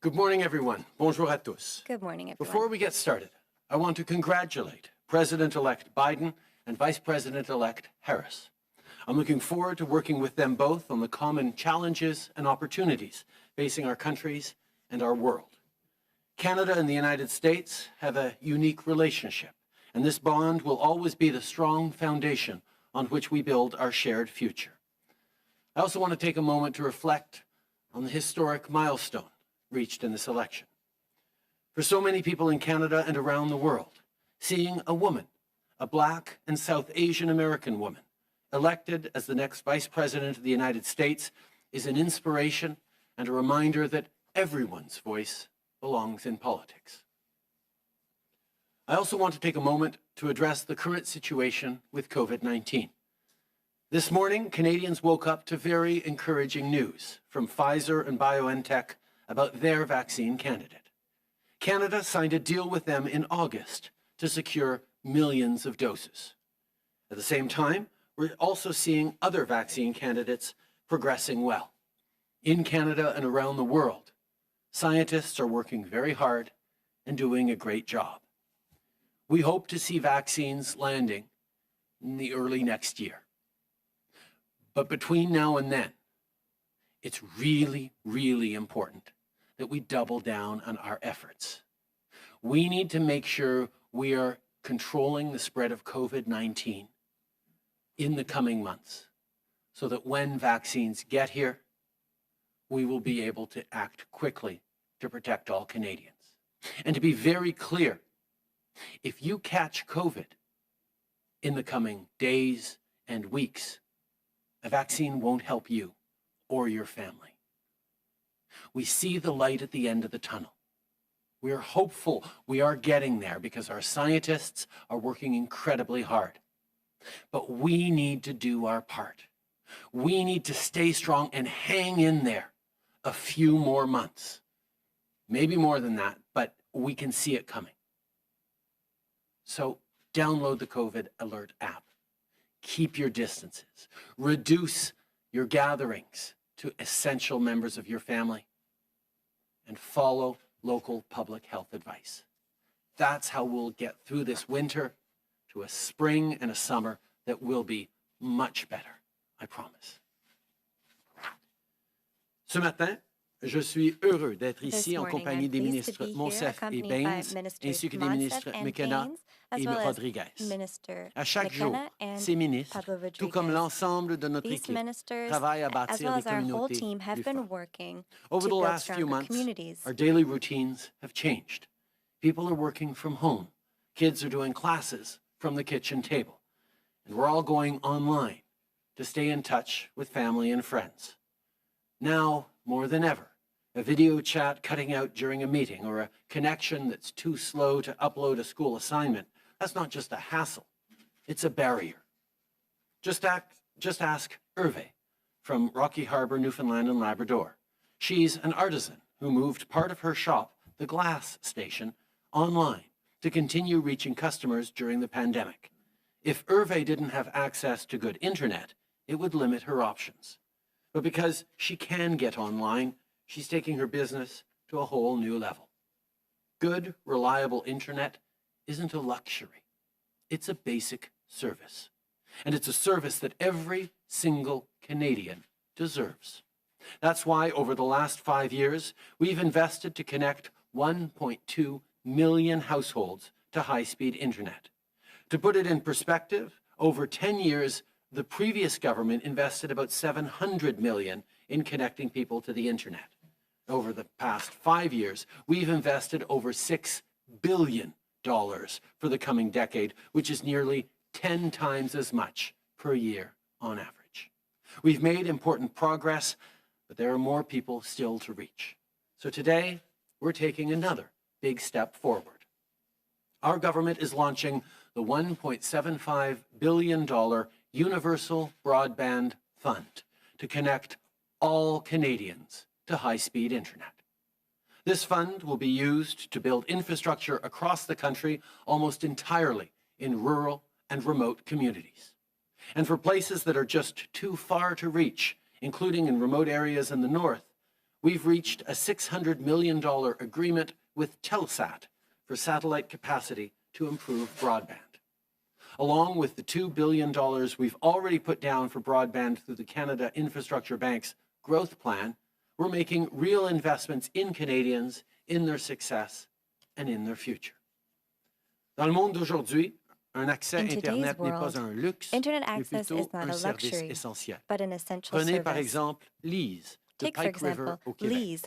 Good morning, everyone. Bonjour à tous. Good morning, everyone. Before we get started, I want to congratulate President-elect Biden and Vice President-elect Harris. I'm looking forward to working with them both on the common challenges and opportunities facing our countries and our world. Canada and the United States have a unique relationship, and this bond will always be the strong foundation on which we build our shared future. I also want to take a moment to reflect on the historic milestone reached in this election. For so many people in Canada and around the world, seeing a woman, a Black and South Asian American woman, elected as the next Vice President of the United States is an inspiration and a reminder that everyone's voice belongs in politics. I also want to take a moment to address the current situation with COVID-19. This morning, Canadians woke up to very encouraging news from Pfizer and BioNTech about their vaccine candidate. Canada signed a deal with them in August to secure millions of doses. At the same time, we're also seeing other vaccine candidates progressing well. In Canada and around the world, scientists are working very hard and doing a great job. We hope to see vaccines landing in the early next year. But between now and then, it's really, really important that we double down on our efforts. We need to make sure we are controlling the spread of COVID-19 in the coming months so that when vaccines get here, we will be able to act quickly to protect all Canadians. And to be very clear, if you catch COVID in the coming days and weeks, a vaccine won't help you or your family. We see the light at the end of the tunnel. We are hopeful we are getting there because our scientists are working incredibly hard. But we need to do our part. We need to stay strong and hang in there a few more months. Maybe more than that, but we can see it coming. So download the COVID Alert app. Keep your distances. Reduce your gatherings to essential members of your family, and follow local public health advice. That's how we'll get through this winter to a spring and a summer that will be much better, I promise. Ce matin, je suis heureux d'être ici en compagnie des ministres Monsef et Baines, ainsi que des ministres McKenna et Rodriguez. À chaque jour, ces ministres, tout comme l'ensemble de notre équipe, travaillent à bâtir des communautés plus fortes. Over the last few months, our daily routines have changed. People are working from home. Kids are doing classes from the kitchen table. And we're all going online to stay in touch with family and friends. Now, more than ever, a video chat cutting out during a meeting or a connection that's too slow to upload a school assignment, that's not just a hassle, it's a barrier. Just ask Hervé from Rocky Harbour, Newfoundland and Labrador. She's an artisan who moved part of her shop, the Glass Station, online to continue reaching customers during the pandemic. If Hervé didn't have access to good internet, it would limit her options. But because she can get online, she's taking her business to a whole new level. Good, reliable internet isn't a luxury. It's a basic service. And it's a service that every single Canadian deserves. That's why over the last 5 years, we've invested to connect 1.2 million households to high-speed internet. To put it in perspective, over 10 years, the previous government invested about $700 million in connecting people to the internet. Over the past 5 years, we've invested over $6 billion for the coming decade, which is nearly 10 times as much per year on average. We've made important progress, but there are more people still to reach. So today, we're taking another big step forward. Our government is launching the $1.75 billion Universal Broadband Fund to connect all Canadians to high-speed internet. This fund will be used to build infrastructure across the country almost entirely in rural and remote communities. And for places that are just too far to reach, including in remote areas in the north, we've reached a $600 million agreement with Telesat for satellite capacity to improve broadband. Along with the $2 billion we've already put down for broadband through the Canada Infrastructure Bank's growth plan, we're making real investments in Canadians, in their success, and in their future. Dans le monde d'aujourd'hui, un accès Internet n'est pas un luxe, mais plutôt un service essentiel. Prenez par exemple Lise, de Pike River au Québec.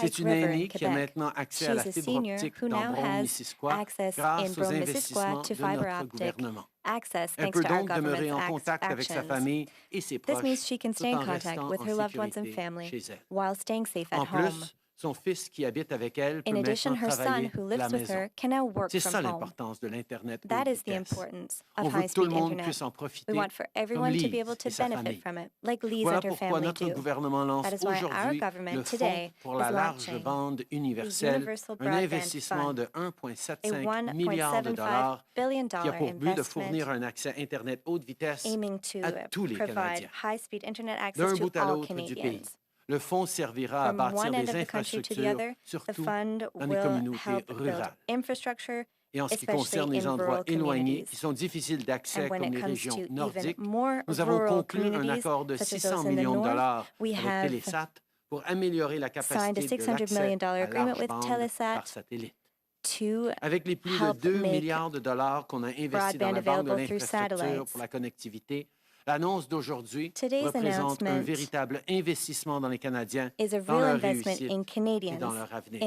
C'est une aînée qui a maintenant accès à la fibre optique dans Brome-Missisquoi grâce aux investissements de notre gouvernement. Elle peut donc demeurer en contact avec sa famille et ses proches tout en restant en sécurité chez elle. En plus, son fils qui habite avec elle peut maintenant travailler de la maison. C'est ça l'importance de l'Internet haute vitesse. On veut que tout le monde puisse en profiter, comme Lise et sa famille. Voilà pourquoi notre gouvernement lance aujourd'hui le Fonds pour la large bande universelle, un investissement de 1,75 milliard de dollars qui a pour but de fournir un accès Internet haute vitesse à tous les Canadiens, d'un bout à l'autre du pays. Le fonds servira à bâtir des infrastructures, surtout dans les communautés rurales. Et en ce qui concerne les endroits éloignés qui sont difficiles d'accès comme les régions nordiques, nous avons conclu un accord de 600 millions de dollars avec Telesat pour améliorer la capacité de l'accès à large bande par satellite. Avec les plus de 2 milliards de dollars qu'on a investis dans la bande de l'infrastructure pour la connectivité, l'annonce d'aujourd'hui représente un véritable investissement dans les Canadiens, dans leur réussite et dans leur avenir.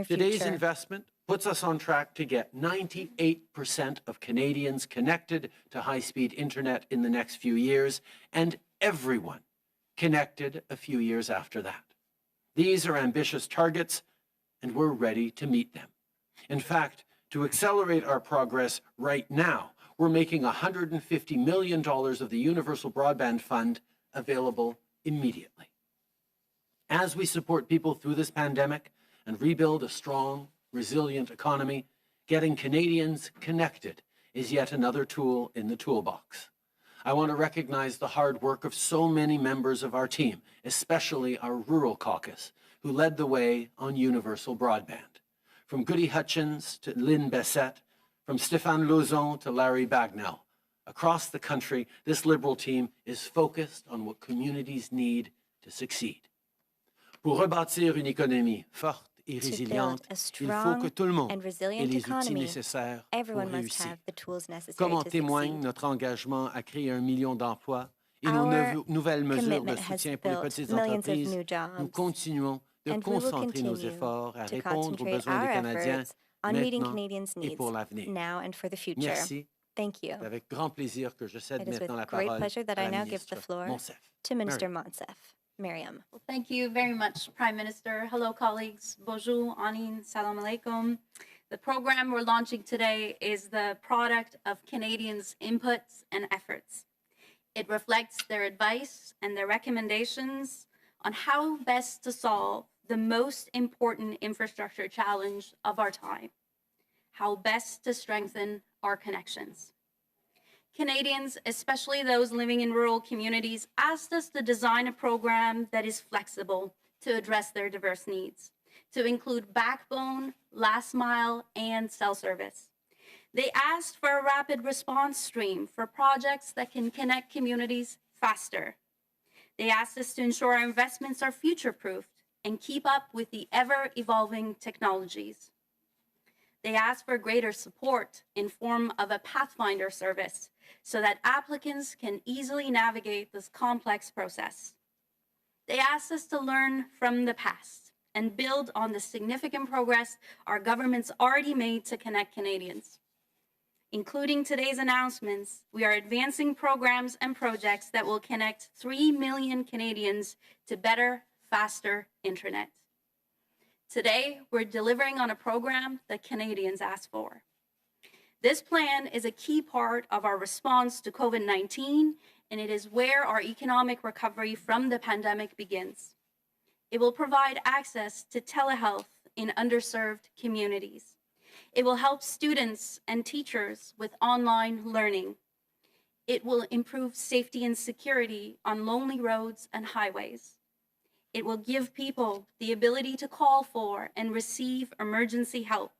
Today's investment puts us on track to get 98% of Canadians connected to high-speed internet in the next few years, and everyone connected a few years after that. These are ambitious targets, and we're ready to meet them. In fact, to accelerate our progress right now, we're making $150 million of the Universal Broadband Fund available immediately. As we support people through this pandemic and rebuild a strong, resilient economy, getting Canadians connected is yet another tool in the toolbox. I want to recognize the hard work of so many members of our team, especially our rural caucus, who led the way on universal broadband. From Goody Hutchins to Lynn Bessette, from Stéphane Lauzon to Larry Bagnell, across the country, this Liberal team is focused on what communities need to succeed. Pour rebâtir une économie forte et résiliente, il faut que tout le monde ait les outils nécessaires pour réussir. Comme en témoigne notre engagement à créer 1 million d'emplois et nos nouvelles mesures de soutien pour les petites entreprises, nous continuons de concentrer nos efforts à répondre aux besoins des Canadiens maintenant et pour l'avenir. Merci. C'est avec grand plaisir que je cède maintenant la parole à la ministre Monsef. Miriam. Well, thank you very much, Prime Minister. Hello, colleagues. Bonjour, Anin, salam alaikum. The program we're launching today is the product of Canadians' inputs and efforts. It reflects their advice and their recommendations on how best to solve the most important infrastructure challenge of our time, how best to strengthen our connections. Canadians, especially those living in rural communities, asked us to design a program that is flexible to address their diverse needs, to include backbone, last mile, and cell service. They asked for a rapid response stream for projects that can connect communities faster. They asked us to ensure our investments are future-proofed and keep up with the ever-evolving technologies. They asked for greater support in form of a Pathfinder service so that applicants can easily navigate this complex process. They asked us to learn from the past and build on the significant progress our government's already made to connect Canadians. Including today's announcements, we are advancing programs and projects that will connect 3 million Canadians to better, faster internet. Today, we're delivering on a program that Canadians asked for. This plan is a key part of our response to COVID-19, and it is where our economic recovery from the pandemic begins. It will provide access to telehealth in underserved communities. It will help students and teachers with online learning. It will improve safety and security on lonely roads and highways. It will give people the ability to call for and receive emergency help.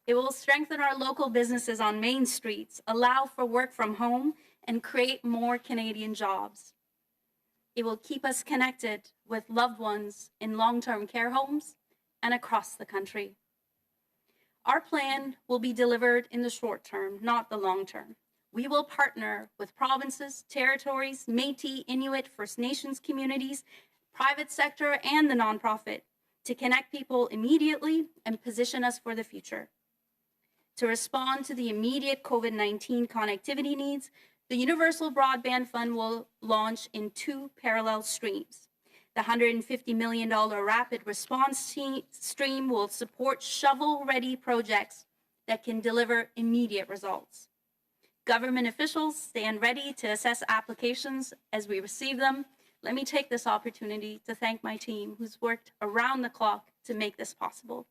It will strengthen our local businesses on main streets, allow for work from home, and create more Canadian jobs. It will keep us connected with loved ones in long-term care homes and across the country. Our plan will be delivered in the short term, not the long term. We will partner with provinces, territories, Métis, Inuit, First Nations communities, private sector, and the nonprofit to connect people immediately and position us for the future. To respond to the immediate COVID-19 connectivity needs, the Universal Broadband Fund will launch in 2 parallel streams. The $150 million rapid response stream will support shovel-ready projects that can deliver immediate results. Government officials stand ready to assess applications as we receive them. Let me take this opportunity to thank my team who's worked around the clock to make this possible.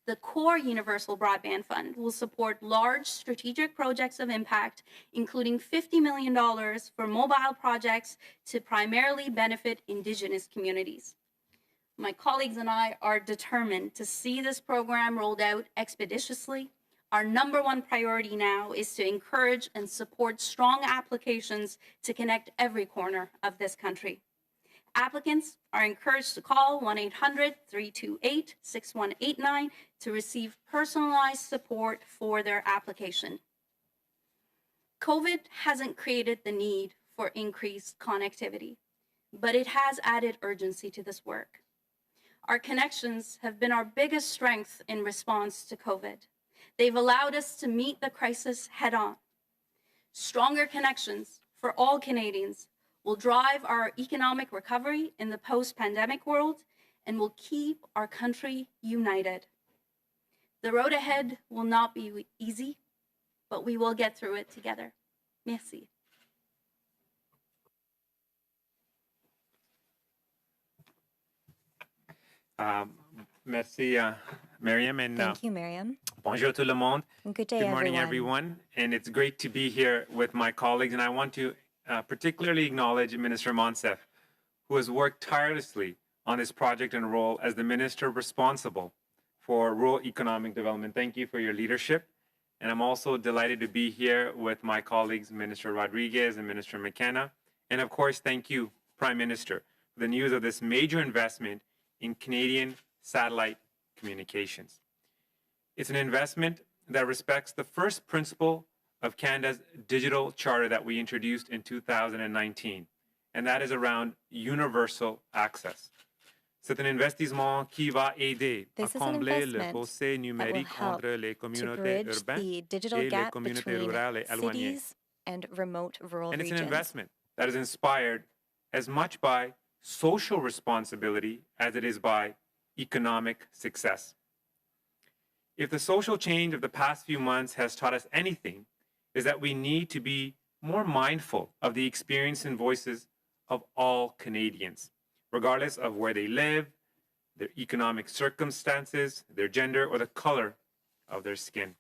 The core Universal Broadband Fund will support large strategic projects of impact, including $50 million for mobile projects to primarily benefit Indigenous communities. My colleagues and I are determined to see this program rolled out expeditiously. Our number one priority now is to encourage and support strong applications to connect every corner of this country. Applicants are encouraged to call 1-800-328-6189 to receive personalized support for their application. COVID hasn't created the need for increased connectivity, but it has added urgency to this work. Our connections have been our biggest strength in response to COVID. They've allowed us to meet the crisis head-on. Stronger connections for all Canadians will drive our economic recovery in the post-pandemic world and will keep our country united. The road ahead will not be easy, but we will get through it together. Merci. Merci, Miriam, and Thank you, Miriam. bonjour tout le monde. Good day, Good morning, everyone. and it's great to be here with my colleagues. And I want to particularly acknowledge Minister Monsef, who has worked tirelessly on this project and role as the minister responsible for rural economic development. Thank you for your leadership. And I'm also delighted to be here with my colleagues, Minister Rodriguez and Minister McKenna. And of course, thank you, Prime Minister, for the news of this major investment in Canadian satellite communications. It's an investment that respects the first principle of Canada's digital charter that we introduced in 2019, and that is around universal access. C'est un investissement qui va aider à combler le fossé numérique entre les communautés urbaines et les communautés rurales et éloignées. And remote rural And it's regions. an investment that is inspired as much by social responsibility as it is by economic success. If the social change of the past few months has taught us anything, is that we need to be more mindful of the experience and voices of all Canadians, regardless of where they live, their economic circumstances, their gender, or the color of their skin.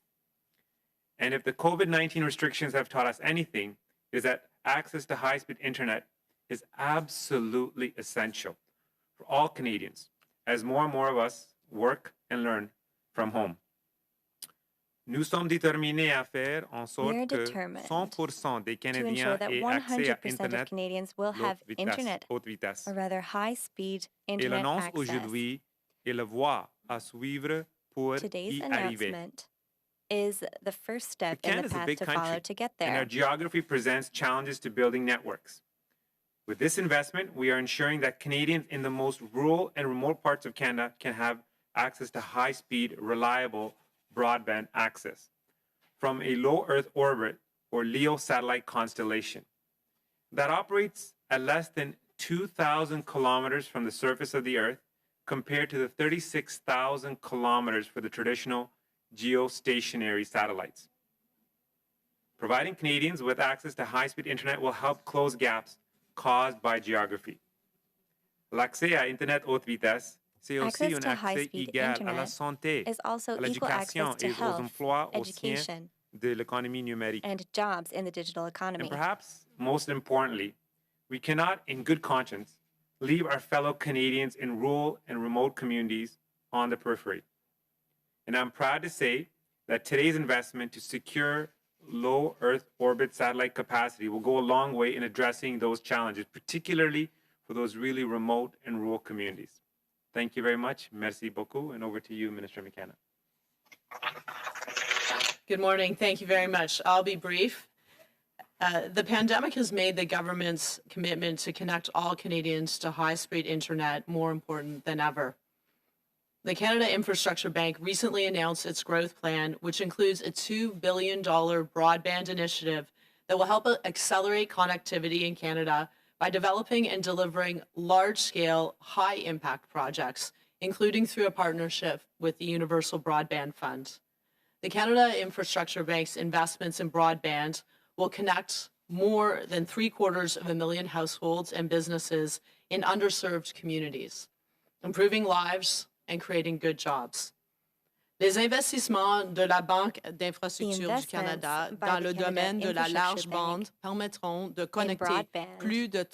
And if the COVID-19 restrictions have taught us anything, is that access to high-speed internet is absolutely essential for all Canadians, as more and more of us work and learn from home. Nous sommes déterminés à faire en sorte que 100% des to ensure Canadiens that aient accès à 100% of Internet Canadians will have internet, haute vitesse. or rather high-speed Et internet l'annonce access. aujourd'hui est la voie à suivre pour Today's y arriver. announcement is the first step But in the Canada's a path big to follow country, to get and our there. geography presents challenges to building networks. With this investment, we are ensuring that Canadians in the most rural and remote parts of Canada can have access to high-speed, reliable broadband access from a low Earth orbit or LEO satellite constellation that operates at less than 2,000 kilometers from the surface of the Earth compared to the 36,000 kilometers for the traditional geostationary satellites. Providing Canadians with access to high-speed internet will help close gaps caused by geography. L'accès à Internet haute vitesse, c'est aussi Access un to accès high-speed égal à la internet santé, is also à equal l'éducation access to et aux health, emplois au sein education, de l'économie numérique. and jobs in the digital economy. And perhaps most importantly, we cannot, in good conscience, leave our fellow Canadians in rural and remote communities on the periphery. And I'm proud to say that today's investment to secure low Earth orbit satellite capacity will go a long way in addressing those challenges, particularly for those really remote and rural communities. Thank you very much. Merci beaucoup. And over to you, Minister McKenna. Good morning. Thank you very much. I'll be brief. The pandemic has made the government's commitment to connect all Canadians to high-speed internet more important than ever. The Canada Infrastructure Bank recently announced its growth plan, which includes a $2 billion broadband initiative that will help accelerate connectivity in Canada by developing and delivering large-scale, high-impact projects, including through a partnership with the Universal Broadband Fund. The Canada Infrastructure Bank's investments in broadband will connect more than 750,000 households and businesses in underserved communities, improving lives and creating good jobs. Les investissements de la Banque d'infrastructure du Canada dans le domaine de la large bande permettront de connecter plus de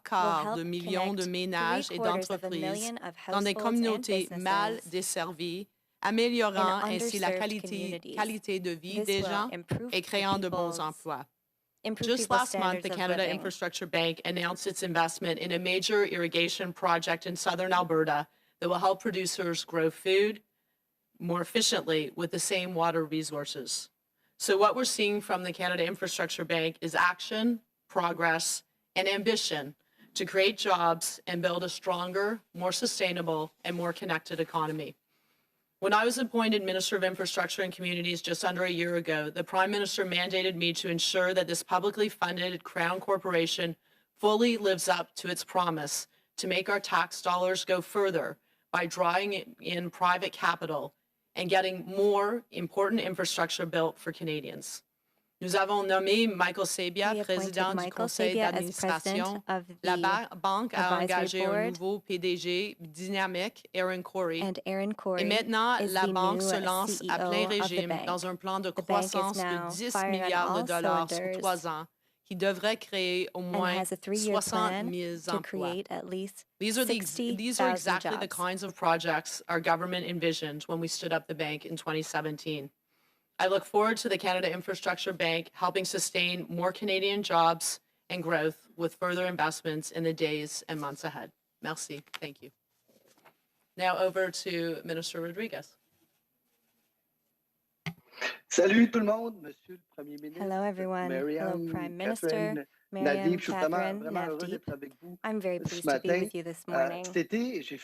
750,000 de ménages et d'entreprises dans des communautés mal desservies, améliorant ainsi la qualité de vie des gens et créant de bons emplois. Just last month, the Canada Infrastructure Bank announced its investment in a major irrigation project in southern Alberta that will help producers grow food more efficiently with the same water resources. So what we're seeing from the Canada Infrastructure Bank is action, progress, and ambition to create jobs and build a stronger, more sustainable, and more connected economy. When I was appointed Minister of Infrastructure and Communities just under a year ago, the Prime Minister mandated me to ensure that this publicly funded Crown Corporation fully lives up to its promise to make our tax dollars go further by drawing in private capital and getting more important infrastructure built for Canadians. Nous avons nommé Michael Sabia, président du conseil d'administration. La banque a engagé un nouveau PDG dynamique, Aaron Corey. Et maintenant, la banque se lance à plein régime dans un plan de croissance de 10 milliards de dollars sur 3 ans qui devrait créer au moins 60,000 emplois. These are exactly the kinds of projects our government envisioned when we stood up the bank in 2017. I look forward to the Canada Infrastructure Bank helping sustain more Canadian jobs and growth with further investments in the days and months ahead. Merci. Thank you. Now over to Minister Rodriguez. Salut tout le monde, Monsieur le Premier ministre. Hello, everyone. Mariam, Hello, Prime Minister. Catherine, Mariam, Nadeem, je suis Catherine, vraiment heureux Navdeep. d'être avec vous I'm very ce pleased to be matin. with you this morning. Cet été, j'ai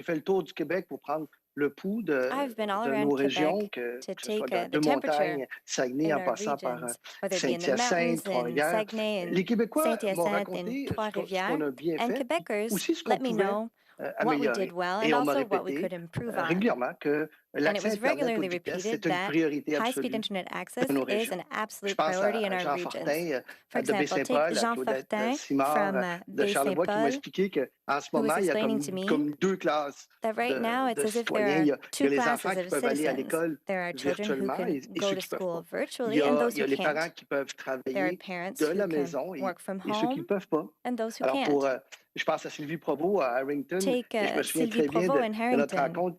fait le tour du Québec pour prendre le pouls de I've been all nos around régions, Quebec que to ce soit take de the temperature montagne, Saguenay, in en our passant par regions, whether it be in the Saint-Hyacinthe, mountains, in Trois-Rivières. Saguenay, Les and Québécois m'ont Saint-Hyacinthe, raconté and ce qu'on Trois-Rivières, a bien and fait, Quebecers aussi ce qu'on let me pouvait know what we améliorer. did well Et and on m'a also what we répété could improve on. régulièrement que And it l'accès was Internet regularly haute vitesse, repeated c'est une that priorité high-speed absolue internet access de nos is régions. an Je absolute pense priority in à our Jean regions. Fortin For de example, take Baie-Saint-Paul, à Jean Claudette Fortin Simard from de Charlevoix qui m'ont Baie-Saint-Paul, expliqué qu'en ce who was moment, il y a explaining to me comme deux classes that right now it's de as if there citoyens. are Il y a two les classes enfants qui of peuvent aller à citizens. l'école There are children who virtuellement can et go ceux to qui ne peuvent school pas. virtually and those Il y who a les parents can't. qui peuvent There are travailler parents de who la can maison work from et ceux qui ne home peuvent pas. and those who Alors, can't. je pense à Sylvie Provost à Harrington, Take et je me souviens Sylvie très bien Provost in de notre Harrington. rencontre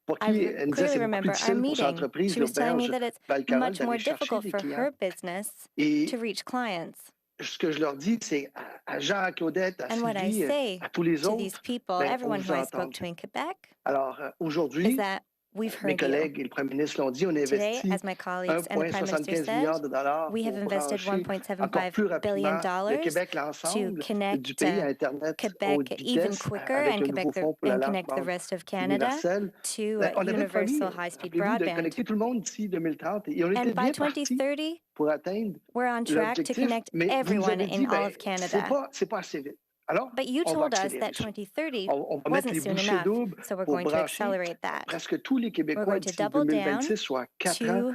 pour I qui elle me disait clearly c'est beaucoup plus remember our difficile pour son meeting. entreprise, She was telling me l'auberge that it's Val-Carole, much more d'aller chercher difficult des for clients. her business Et to reach clients. ce que je leur dis, c'est à Jean, à Claudette, à And what I Sylvie, say à tous les to these autres, people, ben, on everyone vous who I entend. spoke to in Quebec, Alors, is aujourd'hui, that we've mes heard you. collègues et le premier ministre l'ont dit, on a Today, investi as my colleagues and the Prime Minister 1,75 said, milliards de dollars we have pour invested brancher encore plus $1.75 billion rapidement le Québec, to l'ensemble du connect pays à Internet haute Quebec even vitesse quicker avec and le nouveau fonds pour la large connect the bande rest of Canada universelle. to Ben, on avait promis, universal high-speed rappelez-vous, de broadband. connecter tout le monde d'ici 2030 et on était And by bien parti 2030, pour atteindre we're on track to l'objectif, connect mais vous nous everyone avez dit, in all ben, of Canada. c'est pas assez vite. Alors, But you on va told us accélérer that ça. 2030 On va mettre wasn't les soon bouchées enough, doubles so we're pour going to brancher accelerate that. presque tous les We're Québécois going to d'ici double down 2026, soit 4 ans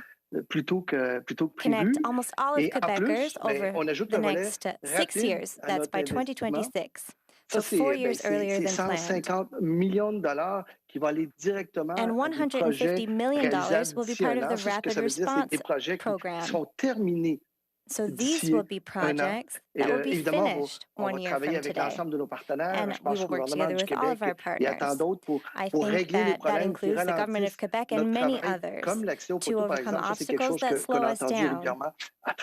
plutôt que prévu. connect almost all of Et en Quebecers plus, ben, over on ajoute the le volet next 6 rapide years. à That's notre by investissement. 2026. Ça, So 4 years earlier c'est than planned. 150 millions de dollars qui vont aller directement And à des projets $150 million réalisables will be d'ici part un of an. the Ça, ce que rapid ça veut dire, c'est des response projets qui program. seront terminés So these d'ici will be 1 an. projects Et that will be évidemment, finished on 1 va year travailler from avec today. l'ensemble de nos partenaires. And Je we pense will au work gouvernement together du with all of our Québec et à tant partners. d'autres I pour think régler les that problèmes qui includes the government of ralentissent Quebec and notre many travail, others comme l'accès aux to poteaux, par overcome exemple. Ça, c'est quelque obstacles chose that qu'on slow a us entendu down, régulièrement à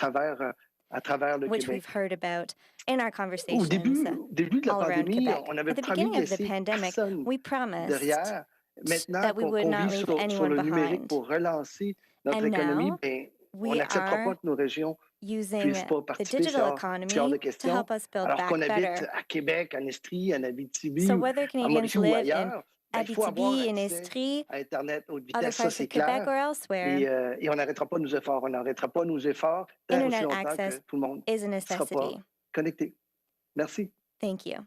travers le which Québec. we've heard about in our Au conversations début de la all around pandémie, Quebec. on avait At the promis beginning de of the laisser pandemic, personne we promised derrière. Maintenant that we would qu'on not vise leave sur anyone le numérique behind. pour relancer notre And économie, now ben, on we n'acceptera pas are que nos régions using puissent pas the participer. digital C'est hors de economy to question. help us build Alors qu'on back habite better. à Québec, en Estrie, en Abitibi, So ou whether en Canadians Mauricie ou live in ailleurs, ben, il faut avoir Abitibi, in accès Estrie, à Internet haute other vitesse, ça parts c'est of Quebec clair. or elsewhere, Et on n'arrêtera pas nos efforts. On n'arrêtera pas nos efforts tant aussi internet longtemps que access tout le monde is a ne sera pas necessity. connecté. Merci. Thank you.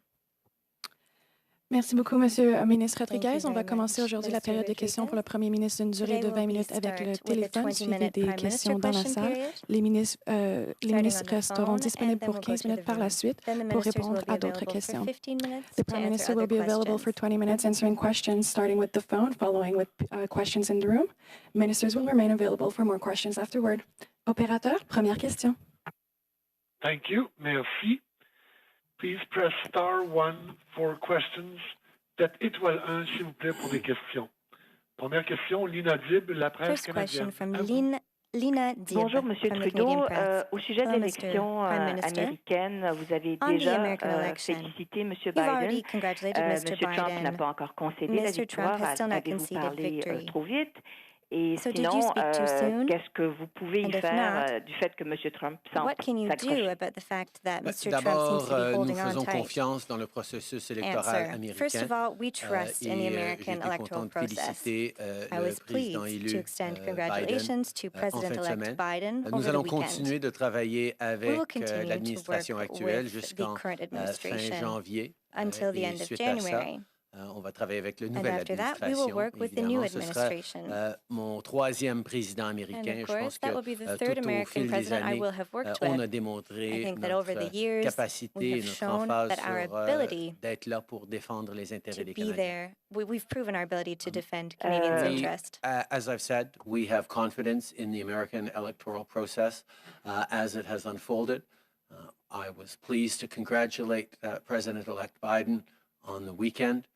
Merci beaucoup, Monsieur le ministre Thank you Rodriguez. On va very commencer much, aujourd'hui la Minister période de questions pour le Premier ministre d'une durée Today de will 20 be minutes avec le start with a téléphone, suivi 20-minute des Prime Minister questions dans la question salle. period. Les ministres Starting on the resteront phone, disponibles and then pour we'll go 15 to the minutes par la room. suite Then the pour ministers will répondre be à d'autres available for questions. 15 minutes The to Prime answer Minister will other be available for questions. 20 minutes answering questions, starting with the phone, following with questions in the room. Ministers will remain available for more questions afterward. Opérateur, première question. Thank you. Merci. Please press *1 for questions. Faites étoile 1, s'il vous plaît, pour des questions. Première question, l'inaudible, la presse First canadienne. question from À vous. Lina Dib Bonjour, Monsieur from the Trudeau. Canadian Press. Au sujet de Hello, Mr. l'élection Prime Minister. américaine, vous avez On the déjà American election, félicité M. you've already Biden. congratulated Mr. Monsieur Trump n'a Biden. pas encore concédé la Mr. Trump victoire. has still not Avez-vous conceded parlé victory. trop vite? Et So did you sinon, speak too soon? qu'est-ce que vous pouvez y And if faire not, du fait que M. Trump semble What can you do s'accrocher? about the fact that Mr. Trump seems D'abord, to be nous holding on faisons tight? confiance dans le processus électoral Answer. américain. First of all, we trust in the J'ai American été electoral content de process. féliciter I le was président pleased élu to extend Biden congratulations to en fin de President-elect semaine. Biden Nous over the allons weekend. continuer de travailler We will avec continue to l'administration work actuelle with the jusqu'en current fin administration janvier. until the Et end of suite à ça, January. on va travailler avec la And nouvelle after that, we will administration. work with the new Évidemment, ce sera administration. mon troisième président And américain. of Je pense course, que that will be the tout third au American fil des president I années, will have worked on a with. I démontré think that over the notre years, we capacité, have notre shown emphase that our sur ability d'être là pour défendre les intérêts to des be Canadiens. there. We've proven our ability to defend Canadians' interest. As I've said, we have confidence in the American electoral process as it has unfolded. I was pleased to congratulate President-elect Biden on the weekend.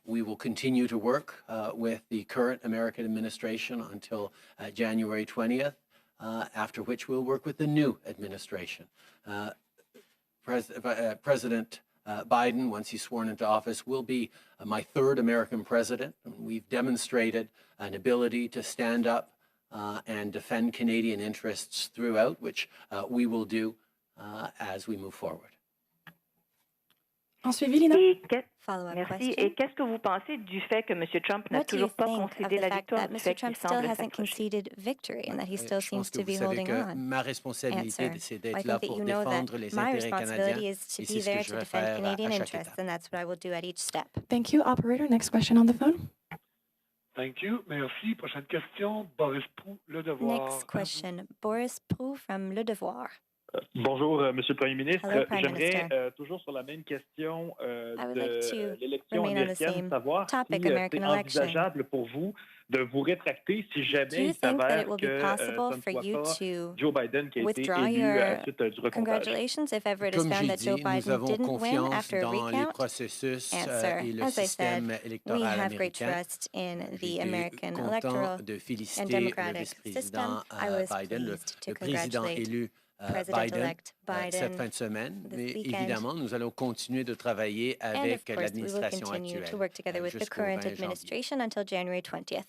We will continue to work with the current American administration until January 20th, after which we'll work with the new administration. President Biden, once he's sworn into office, will be my third American president. We've demonstrated an ability to stand up and defend Canadian interests throughout, which we will do as we move forward. En suivi, Lina. Follow-up Merci. question. Et qu'est-ce que vous pensez du fait que M. Trump n'a What do you toujours pas think of concédé the la fact victoire, that du Mr. fait qu'il Trump still semble hasn't s'accrocher? conceded victory and that he still Je pense seems que to vous be savez holding que on? ma responsabilité, Answer. c'est I d'être think là that pour you know that défendre les my intérêts canadiens. responsibility is to Et be c'est ce there que je to vais defend faire Canadian à chaque interests, étape. and that's what I will do at each step. Thank you. Operator, next question on the phone. Thank you. Merci. Prochaine question, Boris Proulx, Le Devoir. Next question, Boris Proulx from Le Devoir. Bonjour, Monsieur le Premier ministre. Hello, Prime J'aimerais Minister. toujours sur la même question I would like to de l'élection remain on the américaine, same savoir topic, si American c'est election. envisageable pour vous de vous rétracter si Do jamais you il think that s'avère it will que be possible ce ne for soit you pas to Joe Biden qui a été withdraw élu your à la suite du recomptage? congratulations if ever it is Comme found j'ai that Joe dit, nous Biden avons didn't win confiance after a dans les recount? processus Answer. et le As I système said, we électoral have great américain. trust in the J'ai été American content electoral de and féliciter le democratic system. vice-président I was Biden, pleased to le président congratulate élu Biden President-elect cette Biden fin de semaine. this Mais weekend. évidemment, nous allons continuer de travailler And of avec course, we will l'administration continue to actuelle work together with the jusqu'au current 20 janvier. administration until January 20th.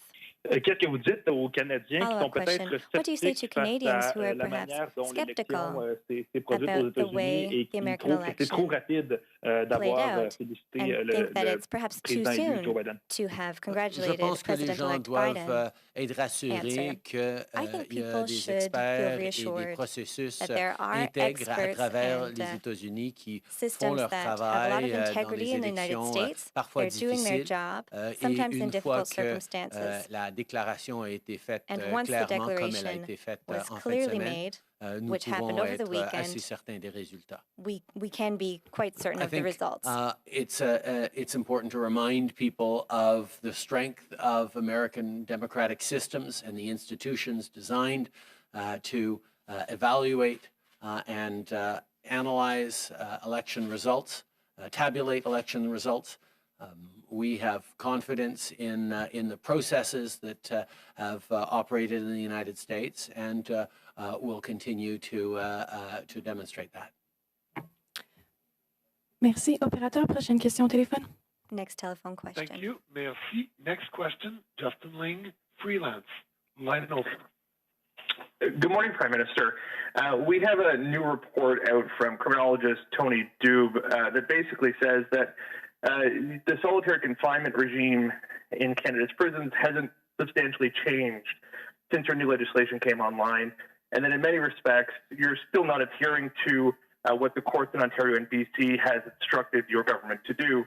Qu'est-ce que vous dites aux Canadiens qui sont Follow-up question. peut-être What do you say to sceptiques face Canadians à who are la perhaps manière dont skeptical l'élection s'est produite aux about the États-Unis way et the qui American trouvent que c'est trop election rapide played d'avoir out félicité and think that le it's perhaps too président élu Joe soon Biden? to have Je congratulated pense que les gens President-elect doivent Biden? être rassurés Answer. qu'il I think y a people des should feel experts et des reassured processus that there are intègres à experts travers and les États-Unis qui font systems leur that have a lot travail of dans integrity des in the United élections States. parfois They're doing their difficiles. job, Et sometimes in une fois difficult que circumstances. la déclaration a été faite And once the clairement comme elle a declaration été faite was en fin de clearly semaine, made, nous which happened pouvons over the être assez weekend, certains des résultats. we can be quite certain I of the think results. it's important to remind people of the strength of American democratic systems and the institutions designed to evaluate and analyze election results, tabulate election results. We have confidence in the processes that have operated in the United States, and will continue to demonstrate that. Merci. Opérateur, prochaine question au téléphone. Next telephone question. Thank you. Merci. Next question, Justin Ling, freelance. Line open. Good morning, Prime Minister. We have a new report out from criminologist Tony Dube that basically says that the solitary confinement regime in Canada's prisons hasn't substantially changed since your new legislation came online, and that in many respects, you're still not adhering to what the courts in Ontario and BC has instructed your government to do.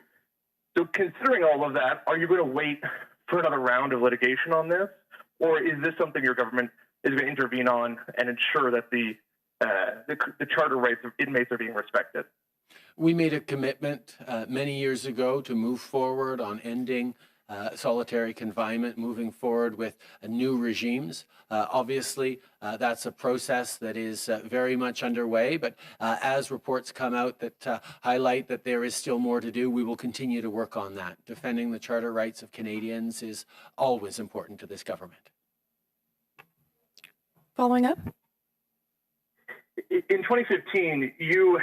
So considering all of that, are you going to wait for another round of litigation on this? Or is this something your government is going to intervene on and ensure that the charter rights of inmates are being respected? We made a commitment many years ago to move forward on ending solitary confinement, moving forward with new regimes. Obviously, that's a process that is very much underway, but as reports come out that highlight that there is still more to do, we will continue to work on that. Defending the charter rights of Canadians is always important to this government. Following up. In 2015, you,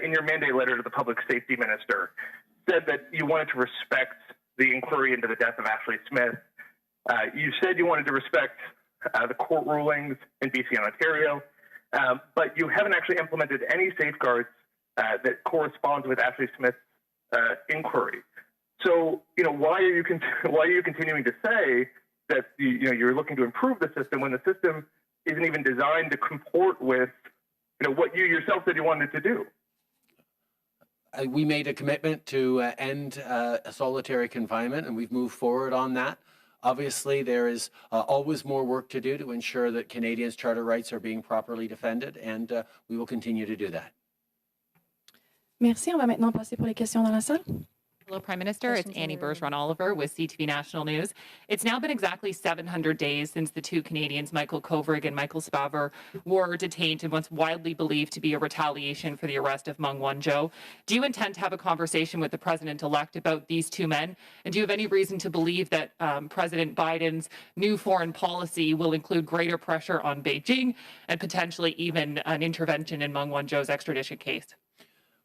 in your mandate letter to the Public Safety Minister, said that you wanted to respect the inquiry into the death of Ashley Smith. You said you wanted to respect the court rulings in BC and Ontario, but you haven't actually implemented any safeguards that correspond with Ashley Smith's inquiry. So, why are you continuing to say that you're looking to improve the system when the system isn't even designed to comport with what you yourself said you wanted to do? We made a commitment to end solitary confinement, and we've moved forward on that. Obviously, there is always more work to do to ensure that Canadians' charter rights are being properly defended, and we will continue to do that. Merci. On va maintenant passer pour les questions dans la salle. Hello, Prime Minister. It's Annie Bergeron-Oliver with CTV National News. It's now been exactly 700 days since the two Canadians, Michael Kovrig and Michael Spavor, were detained in what's widely believed to be a retaliation for the arrest of Meng Wanzhou. Do you intend to have a conversation with the President-elect about these two men? And do you have any reason to believe that President Biden's new foreign policy will include greater pressure on Beijing and potentially even an intervention in Meng Wanzhou's extradition case?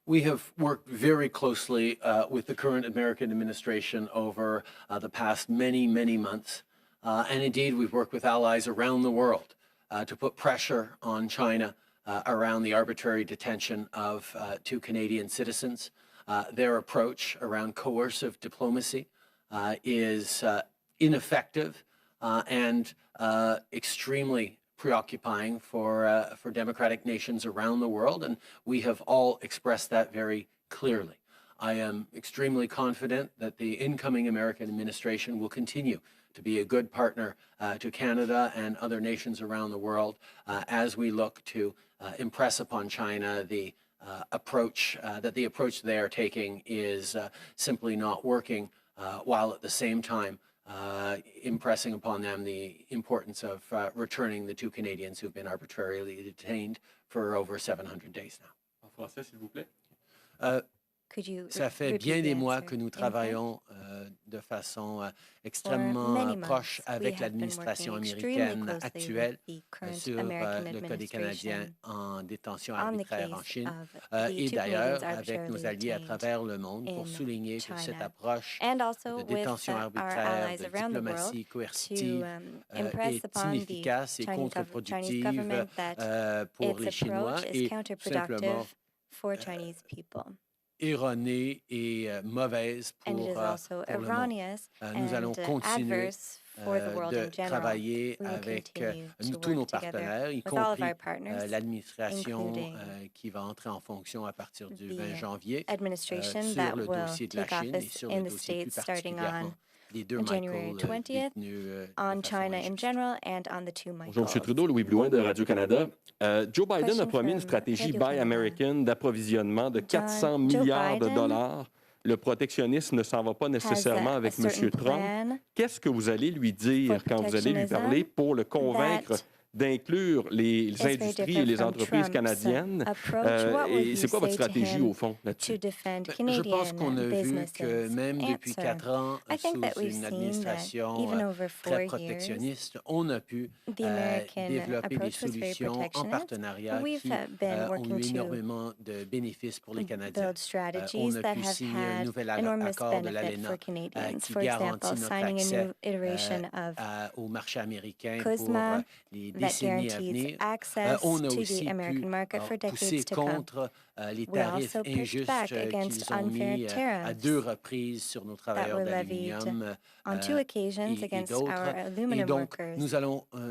We have worked very closely with the current American administration over the past many months. And indeed, we've worked with allies around the world to put pressure on China around the arbitrary detention of two Canadian citizens. Their approach around coercive diplomacy is ineffective and extremely preoccupying for democratic nations around the world, and we have all expressed that very clearly. I am extremely confident that the incoming American administration will continue to be a good partner to Canada and other nations around the world as we look to impress upon China the approach they are taking is simply not working, while at the same time impressing upon them the importance of returning the two Canadians who've been arbitrarily detained for over 700 days now. En français, s'il vous plaît. Ça fait bien des mois que nous travaillons de façon extrêmement proche avec l'administration américaine actuelle sur le cas des Canadiens en détention arbitraire en Chine et d'ailleurs avec nos alliés à travers le monde pour souligner que cette approche de détention arbitraire, de diplomatie coercitive est inefficace et contre-productive pour les Chinois et tout simplement erronée et mauvaise pour le monde. Nous allons continuer de travailler avec tous nos partenaires, y compris l'administration qui va entrer en fonction à partir du 20 janvier sur le dossier de la Chine et sur le dossier plus particulièrement des deux Michael détenus. On China in general and on the two Michaels. Bonjour, M. Trudeau, Louis Blouin de Radio-Canada. Joe Biden a promis une stratégie Buy American d'approvisionnement de 400 milliards de dollars. Le protectionnisme ne s'en va pas nécessairement avec M. Trump. Qu'est-ce que vous allez lui dire quand vous allez lui parler pour le convaincre d'inclure les very industries et les different from entreprises Trump's canadiennes. approach. What would Et you c'est quoi votre say to stratégie, him au fond, là-dessus? to defend Je pense Canadian qu'on a vu que businesses? même depuis Answer. 4 ans, I think sous that we've une seen that administration even over 4 très years, protectionniste, on a pu the American développer des approach was very solutions en protectionist. partenariat We've qui been ont working eu to énormément de bénéfices pour les Canadiens. build On strategies a that pu have signer un had nouvel enormous accord de benefit l'ALENA for Canadians. qui For garantit example, notre signing a accès new iteration of au marché américain pour CUSMA les that décennies à guarantees venir. access On a to the aussi American pu market for pousser decades to come. contre les We tarifs also pushed back injustes against qu'ils ont unfair mis à tariffs 2 reprises sur nos that travailleurs were levied d'aluminium on 2 occasions et against d'autres. our Et aluminum donc, workers.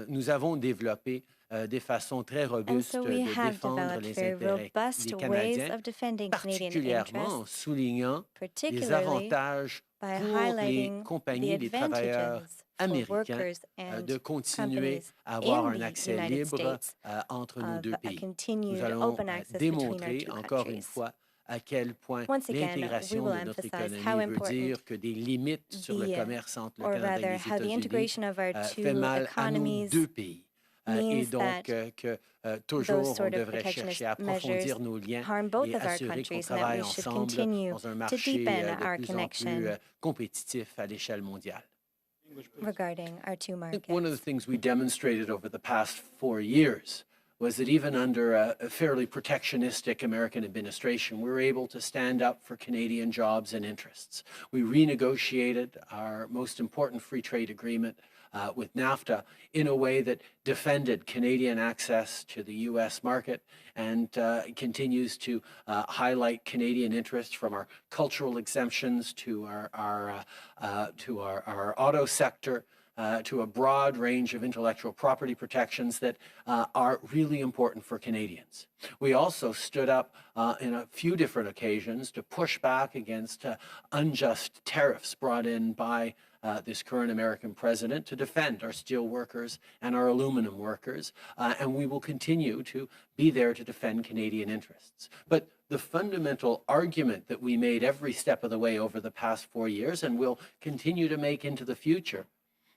nous avons développé des façons très And robustes so we de have défendre developed les very intérêts robust des ways Canadiens, of defending Canadian particulièrement en interests, soulignant les particularly avantages by pour les highlighting the compagnies, les travailleurs advantages for américains workers and de continuer companies à avoir in un the accès United libre States entre nos of deux a pays. Nous continued allons open access between our démontrer two encore une countries. fois à quel point Once again, we l'intégration will de notre emphasize how économie veut important dire que des limites sur le commerce entre le or Canada et rather, les how the États-Unis integration of our fait two mal à nos economies deux pays. Et means donc that que those toujours on sort of devrait protectionist chercher à approfondir measures nos liens harm both et of our assurer qu'on countries and that travaille we should ensemble continue dans un to marché deepen de our plus en plus connection compétitif à l'échelle mondiale. regarding our two I think one of the markets. things we demonstrated over the past 4 years was that even under a fairly protectionistic American administration, we were able to stand up for Canadian jobs and interests. We renegotiated our most important free trade agreement with NAFTA in a way that defended Canadian access to the U.S. market and continues to highlight Canadian interests, from our cultural exemptions to our auto sector, to a broad range of intellectual property protections that are really important for Canadians. We also stood up in a few different occasions to push back against unjust tariffs brought in by this current American president to defend our steel workers and our aluminum workers, and we will continue to be there to defend Canadian interests. But the fundamental argument that we made every step of the way over the past 4 years and will continue to make into the future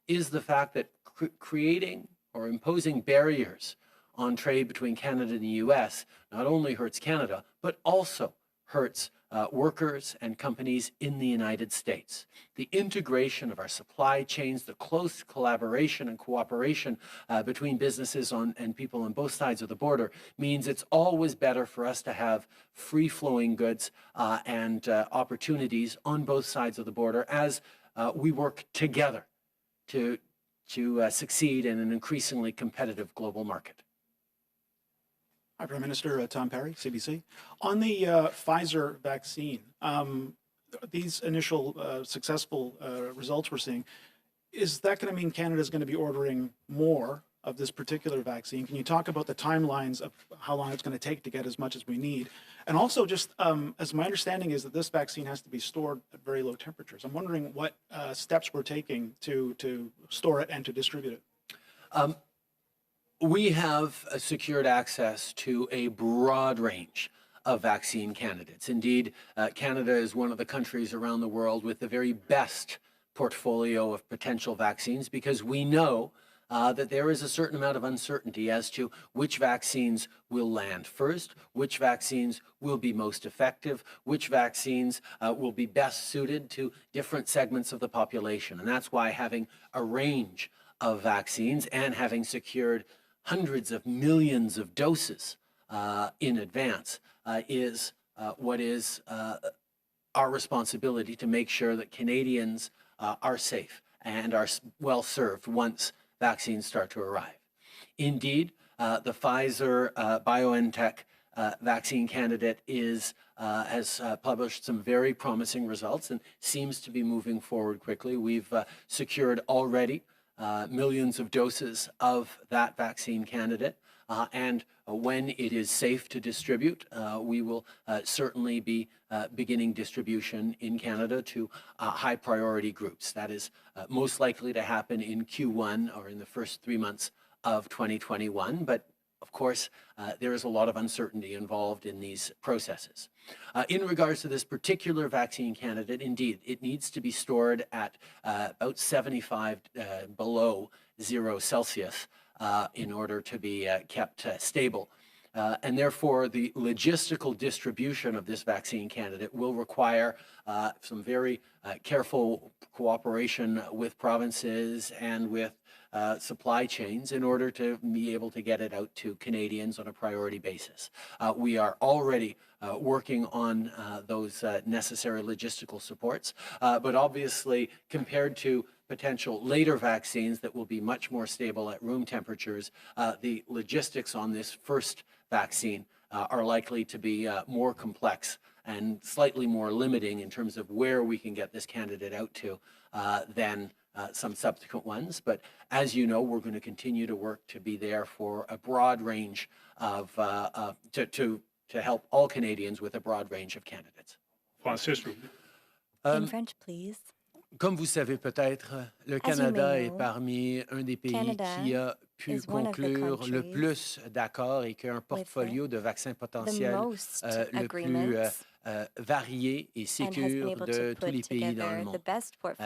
is the fact that creating or imposing barriers on trade between Canada and the U.S. not only hurts Canada, but also hurts workers and companies in the United States. The integration of our supply chains, the close collaboration and cooperation between businesses and people on both sides of the border means it's always better for us to have free-flowing goods and opportunities on both sides of the border as we work together to succeed in an increasingly competitive global market. Hi, Prime Minister. Tom Perry, CBC. On the Pfizer vaccine, these initial successful results we're seeing, is that going to mean Canada is going to be ordering more of this particular vaccine? Can you talk about the timelines of how long it's going to take to get as much as we need? And also, just as my understanding is that this vaccine has to be stored at very low temperatures. I'm wondering what steps we're taking to store it and to distribute it. We have secured access to a broad range of vaccine candidates. Indeed, Canada is one of the countries around the world with the very best portfolio of potential vaccines, because we know that there is a certain amount of uncertainty as to which vaccines will land first, which vaccines will be most effective, which vaccines will be best suited to different segments of the population. And that's why having a range of vaccines and having secured hundreds of millions of doses in advance is what is our responsibility to make sure that Canadians are safe and are well served once vaccines start to arrive. Indeed, the Pfizer BioNTech vaccine candidate has published some very promising results and seems to be moving forward quickly. We've secured already millions of doses of that vaccine candidate. And when it is safe to distribute, we will certainly be beginning distribution in Canada to high priority groups. That is most likely to happen in Q1 or in the first 3 months of 2021. But Of course, there is a lot of uncertainty involved in these processes. In regards to this particular vaccine candidate, indeed, it needs to be stored at about 75 below 0 Celsius in order to be kept stable. And therefore, the logistical distribution of this vaccine candidate will require some very careful cooperation with provinces and with supply chains in order to be able to get it out to Canadians on a priority basis. We are already working on those necessary logistical supports, but obviously compared to potential later vaccines that will be much more stable at room temperatures, the logistics on this first vaccine are likely to be more complex and slightly more limiting in terms of where we can get this candidate out to than some subsequent ones. But as you know, we're going to continue to work to be there for a broad range of, to help all Canadians with a broad range of candidates. Francis, In French, please. Comme vous savez peut-être, le Canada est parmi un des pays qui a pu conclure le plus d'accords et qui a un portfolio de vaccins potentiels le plus varié et sécure de tous les pays dans le monde.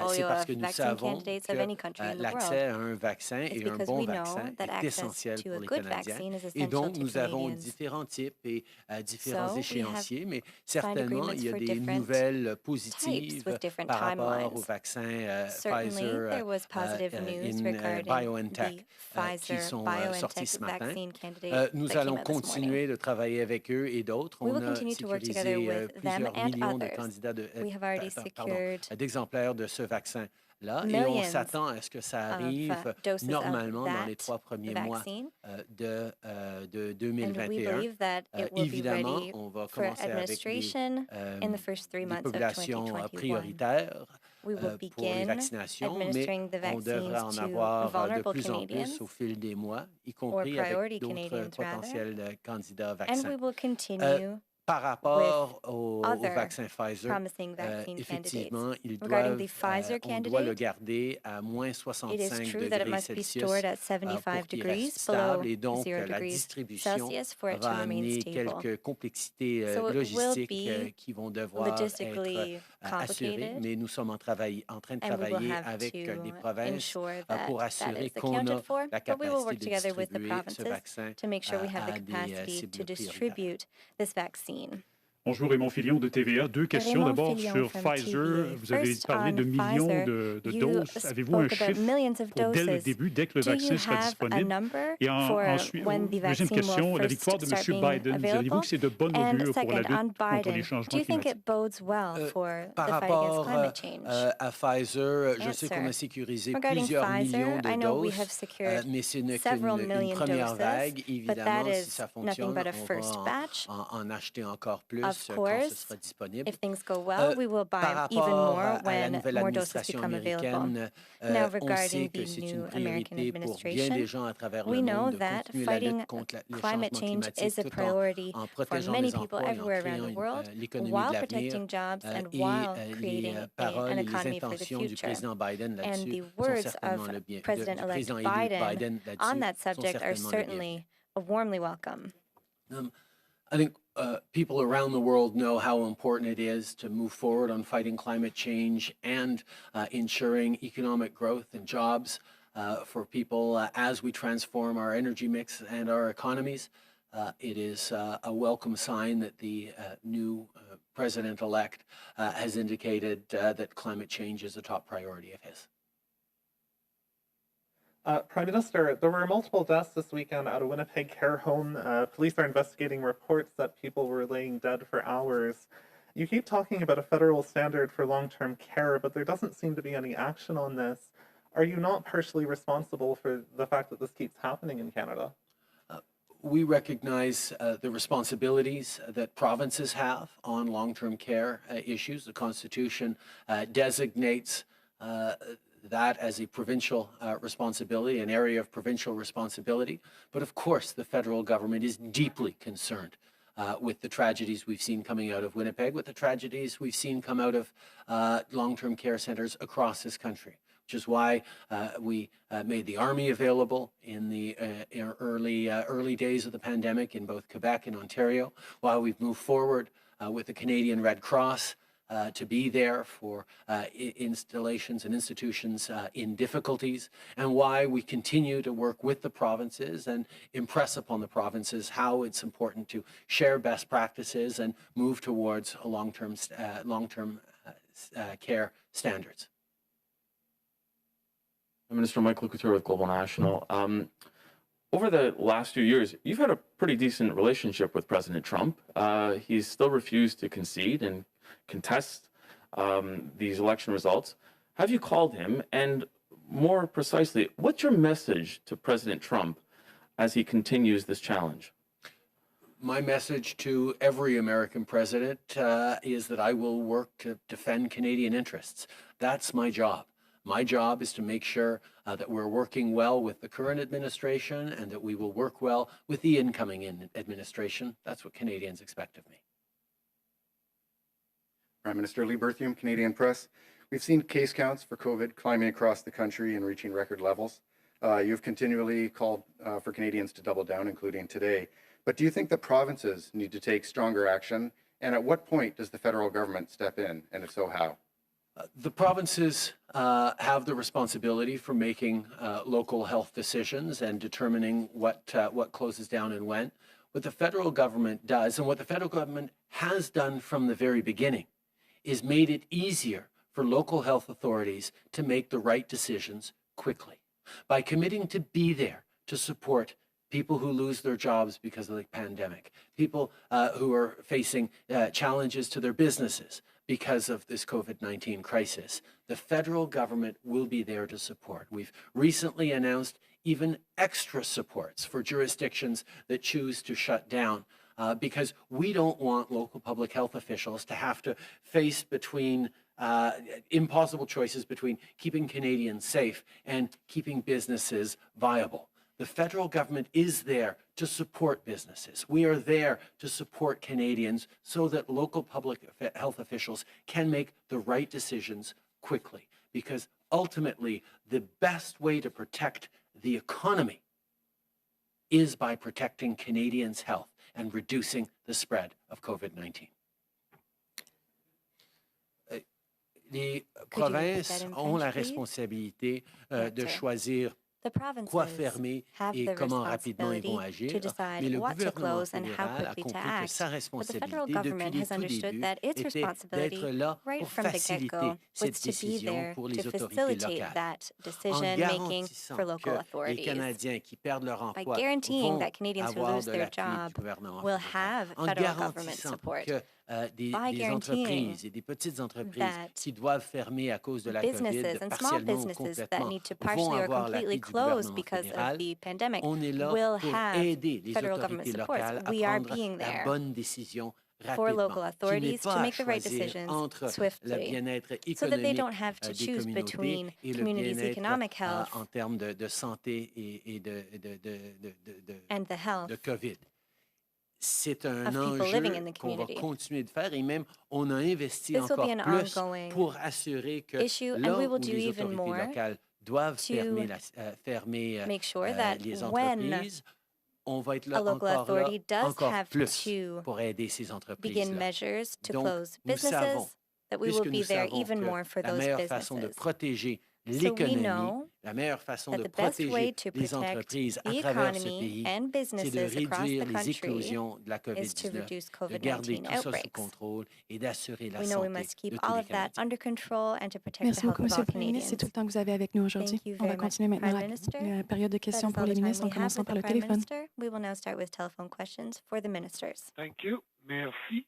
C'est parce que nous savons que l'accès à un vaccin et un bon vaccin est essentiel pour les Canadiens. Et donc, nous avons différents types et différents échéanciers, mais certainement, il y a des nouvelles positives par rapport au vaccin Pfizer et BioNTech qui sont sortis ce matin. Nous allons continuer de travailler avec eux et d'autres. On a sécurisé plusieurs millions de candidats d'exemplaires de ce vaccin-là et on s'attend à ce que ça arrive normalement dans les 3 premiers mois de 2021. Évidemment, on va commencer avec des populations prioritaires pour les vaccinations, mais on devrait en avoir de plus en plus au fil des mois, y compris avec d'autres potentiels candidats vaccins. Par rapport au vaccin Pfizer, effectivement, on doit le garder à moins 65 degrés Celsius pour qu'il reste stable et donc la distribution va amener quelques complexités logistiques qui vont devoir être assurées, mais nous sommes en train de travailler avec les provinces pour assurer qu'on a la capacité de distribuer ce vaccin à des cibles prioritaires. Bonjour, Raymond Filion de TVA. 2 questions. D'abord, sur Pfizer, vous avez parlé de millions de doses. Avez-vous un chiffre pour dès le début, dès que le vaccin sera disponible? Et ensuite, deuxième question, la victoire de M. Biden, diriez-vous que c'est de bon augure pour la lutte contre les changements climatiques? Par rapport à Pfizer, je sais qu'on a sécurisé plusieurs millions de doses, mais ce n'est qu'une première vague. Évidemment, si ça fonctionne, on va en acheter encore plus quand ce sera disponible. Par rapport à la nouvelle administration américaine, on sait que c'est une priorité pour bien des gens à travers le monde de continuer la lutte contre les changements climatiques tout en protégeant les emplois et en créant l'économie de l'avenir. Et les paroles et les intentions du président Biden là-dessus sont certainement le bien. Du président élu Biden là-dessus sont certainement le bien. I think people around the world know how important it is to move forward on fighting climate change and ensuring economic growth and jobs for people as we transform our energy mix and our economies. It is a welcome sign that the new president-elect has indicated that climate change is a top priority of his. Prime Minister, there were multiple deaths this weekend at a Winnipeg care home. Police are investigating reports that people were laying dead for hours. You keep talking about a federal standard for long-term care, but there doesn't seem to be any action on this. Are you not partially responsible for the fact that this keeps happening in Canada? We recognize the responsibilities that provinces have on long-term care issues. The Constitution designates that as a provincial responsibility, an area of provincial responsibility. But of course, the federal government is deeply concerned with the tragedies we've seen coming out of Winnipeg, with the tragedies we've seen come out of long-term care centers across this country. which is why we made the Army available in the early days of the pandemic in both Quebec and Ontario, why we've moved forward with the Canadian Red Cross to be there for installations and institutions in difficulties, and why we continue to work with the provinces and impress upon the provinces how it's important to share best practices and move towards a long-term care standards. Minister Michael Couture with Global National. Over the last few years, you've had a pretty decent relationship with President Trump. He's still refused to concede and contest these election results. Have you called him? And more precisely, what's your message to President Trump as he continues this challenge? My message to every American president is that I will work to defend Canadian interests. That's my job. My job is to make sure that we're working well with the current administration and that we will work well with the incoming administration. That's what Canadians expect of me. Prime Minister Lee Berthium, Canadian Press. We've seen case counts for COVID climbing across the country and reaching record levels. You've continually called for Canadians to double down, including today. But do you think that provinces need to take stronger action? And at what point does the federal government step in? And if so, how? The provinces have the responsibility for making local health decisions and determining what closes down and when. What the federal government does, and what the federal government has done from the very beginning, is made it easier for local health authorities to make the right decisions quickly by committing to be there to support people who lose their jobs because of the pandemic, people who are facing challenges to their businesses because of this COVID-19 crisis. The federal government will be there to support. We've recently announced even extra supports for jurisdictions that choose to shut down because we don't want local public health officials to have to face between impossible choices between keeping Canadians safe and keeping businesses viable. The federal government is there to support businesses. We are there to support Canadians so that local public health officials can make the right decisions quickly. Because ultimately, the best way to protect the economy is by protecting Canadians' health and reducing the spread of COVID-19. Les provinces ont la responsabilité de choisir quoi fermer et comment rapidement ils vont agir. Mais le gouvernement fédéral a compris que sa responsabilité depuis les tout débuts était d'être là pour faciliter cette décision pour les autorités locales. En garantissant que les Canadiens qui perdent leur emploi vont avoir de l'appui du gouvernement fédéral. En garantissant que des entreprises et des petites entreprises qui doivent fermer à cause de la COVID, partiellement ou complètement, vont avoir l'appui du gouvernement fédéral. On est là pour aider les autorités locales à prendre la bonne décision rapidement, qui n'est pas à choisir entre le bien-être économique des communautés et le bien-être en termes de santé et de COVID. C'est un enjeu qu'on va continuer de faire et même on a investi encore plus pour assurer que là où les autorités locales doivent fermer les entreprises, on va être là encore plus pour aider ces entreprises-là. Donc, nous savons, puisque nous savons que la meilleure façon de protéger l'économie, la meilleure façon de protéger les entreprises à travers ce pays, c'est de réduire les éclosions de la COVID-19, de garder tout ça sous contrôle et d'assurer la santé de tous les Canadiens. Merci beaucoup, Monsieur le Premier ministre. C'est tout le temps que vous avez avec nous aujourd'hui. On va continuer maintenant la période de questions pour les ministres en commençant par le téléphone. We will now start with telephone questions for the ministers. Thank you. Merci.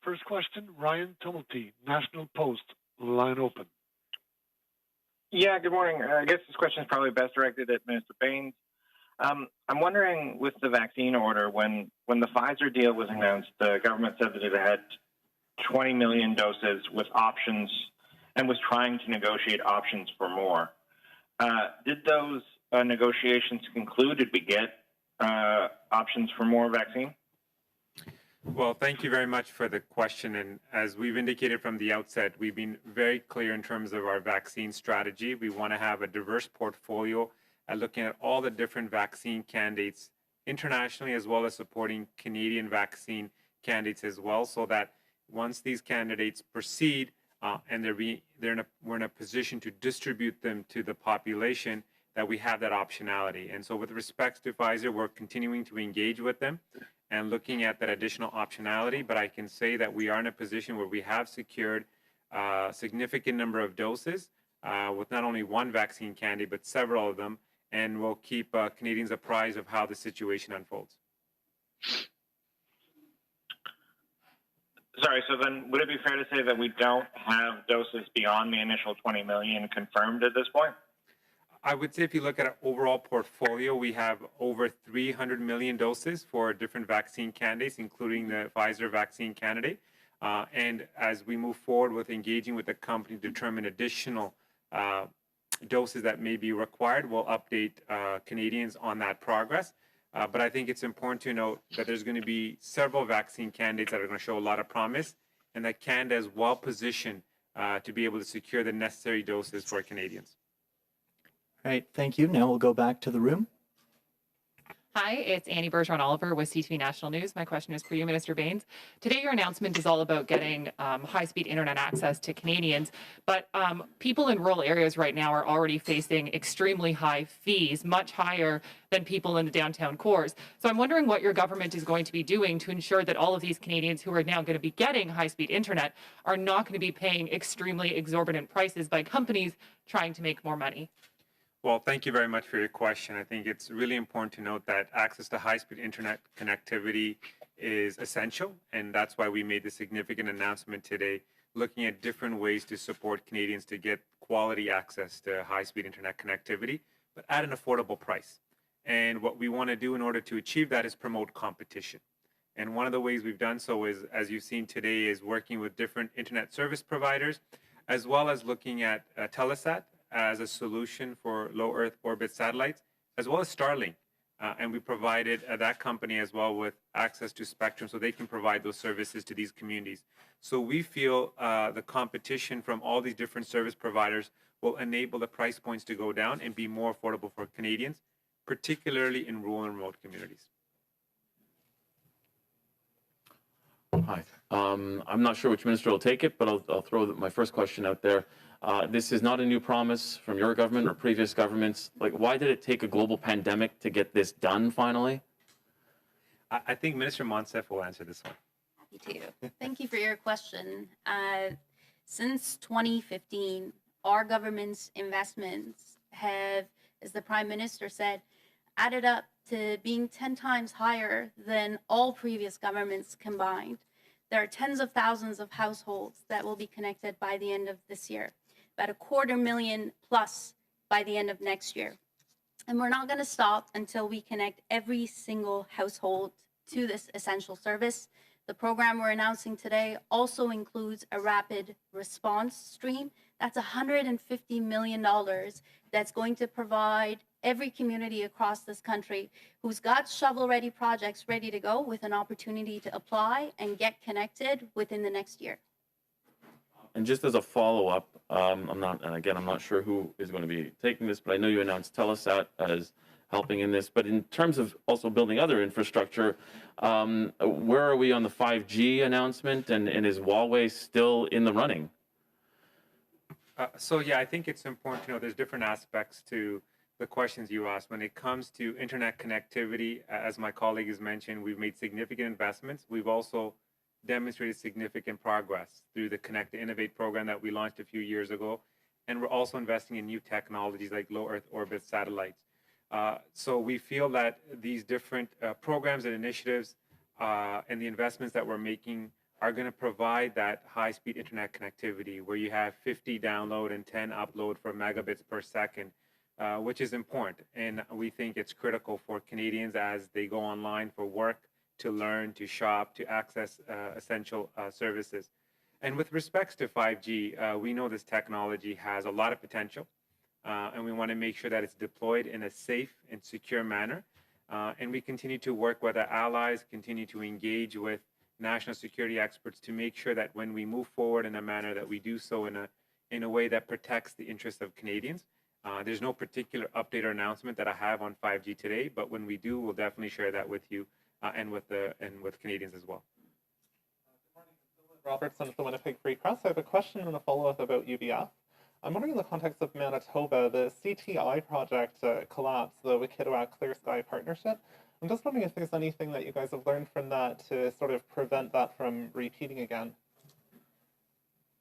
First question, Ryan Tumulty, National Post, line open. Yeah, good morning. I guess this question is probably best directed at Minister Baines. I'm wondering, with the vaccine order, when the Pfizer deal was announced, the government said that it had 20 million doses with options and was trying to negotiate options for more. Did those negotiations conclude? Did we get options for more vaccine? Well, thank you very much for the question. And as we've indicated from the outset, we've been very clear in terms of our vaccine strategy. We want to have a diverse portfolio at looking at all the different vaccine candidates internationally, as well as supporting Canadian vaccine candidates as well, so that once these candidates proceed and we're in a position to distribute them to the population, that we have that optionality. And so with respect to Pfizer, we're continuing to engage with them and looking at that additional optionality. But I can say that we are in a position where we have secured a significant number of doses with not only one vaccine candidate, but several of them. And we'll keep Canadians apprised of how the situation unfolds. Sorry, so then would it be fair to say that we don't have doses beyond the initial 20 million confirmed at this point? I would say if you look at our overall portfolio, we have over 300 million doses for different vaccine candidates, including the Pfizer vaccine candidate. And as we move forward with engaging with the company to determine additional doses that may be required, we'll update Canadians on that progress. But I think it's important to note that there's going to be several vaccine candidates that are going to show a lot of promise, and that Canada is well positioned to be able to secure the necessary doses for Canadians. All right, thank you. Now we'll go back to the room. Hi, it's Annie Bergeron Oliver with CTV National News. My question is for you, Minister Baines. Today, your announcement is all about getting high-speed internet access to Canadians, but people in rural areas right now are already facing extremely high fees, much higher than people in the downtown cores. So I'm wondering what your government is going to be doing to ensure that all of these Canadians who are now going to be getting high-speed internet are not going to be paying extremely exorbitant prices by companies trying to make more money. Well, thank you very much for your question. I think it's really important to note that access to high-speed internet connectivity is essential, and that's why we made the significant announcement today, looking at different ways to support Canadians to get quality access to high-speed internet connectivity, but at an affordable price. And what we want to do in order to achieve that is promote competition. And one of the ways we've done so is, as you've seen today, is working with different internet service providers, as well as looking at Telesat as a solution for low Earth orbit satellites, as well as Starlink. And we provided that company as well with access to spectrum so they can provide those services to these communities. So we feel the competition from all these different service providers will enable the price points to go down and be more affordable for Canadians, particularly in rural and remote communities. Hi. I'm not sure which minister will take it, but I'll throw my first question out there. This is not a new promise from your government or previous governments. Like, why did it take a global pandemic to get this done finally? I think Minister Monsef will answer this one. Happy to. Thank you for your question. Since 2015, our government's investments have, as the Prime Minister said, added up to being 10 times higher than all previous governments combined. There are tens of thousands of households that will be connected by the end of this year, about 250,000 plus by the end of next year. And we're not going to stop until we connect every single household to this essential service. The program we're announcing today also includes a rapid response stream. That's $150 million that's going to provide every community across this country who's got shovel-ready projects ready to go with an opportunity to apply and get connected within the next year. And just as a follow-up, I'm not sure who is going to be taking this, but I know you announced Telesat as helping in this. But in terms of also building other infrastructure, where are we on the 5G announcement, and is Huawei still in the running? So yeah, I think it's important to know there's different aspects to the questions you asked. When it comes to internet connectivity, as my colleague has mentioned, we've made significant investments. We've also demonstrated significant progress through the Connect to Innovate program that we launched a few years ago. And we're also investing in new technologies like low Earth orbit satellites. So we feel that these different programs and initiatives and the investments that we're making are going to provide that high-speed internet connectivity where you have 50 download and 10 upload for megabits per second, which is important. And we think it's critical for Canadians as they go online for work, to learn, to shop, to access essential services. And with respects to 5G, we know this technology has a lot of potential, and we want to make sure that it's deployed in a safe and secure manner. And we continue to work with our allies, continue to engage with national security experts to make sure that when we move forward in a manner that we do so in a way that protects the interests of Canadians. There's no particular update or announcement that I have on 5G today, but when we do, we'll definitely share that with you and with Canadians as well. Robertson of the Winnipeg Free Press. I have a question and a follow-up about UBF. I'm wondering in the context of Manitoba, the CTI project collapsed, the Wikidoak Clear Sky Partnership. I'm just wondering if there's anything that you guys have learned from that to sort of prevent that from repeating again.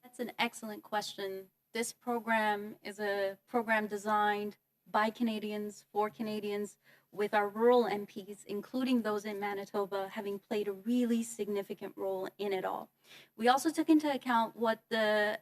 That's an excellent question. This program is a program designed by Canadians, for Canadians, with our rural MPs, including those in Manitoba, having played a really significant role in it all. We also took into account what the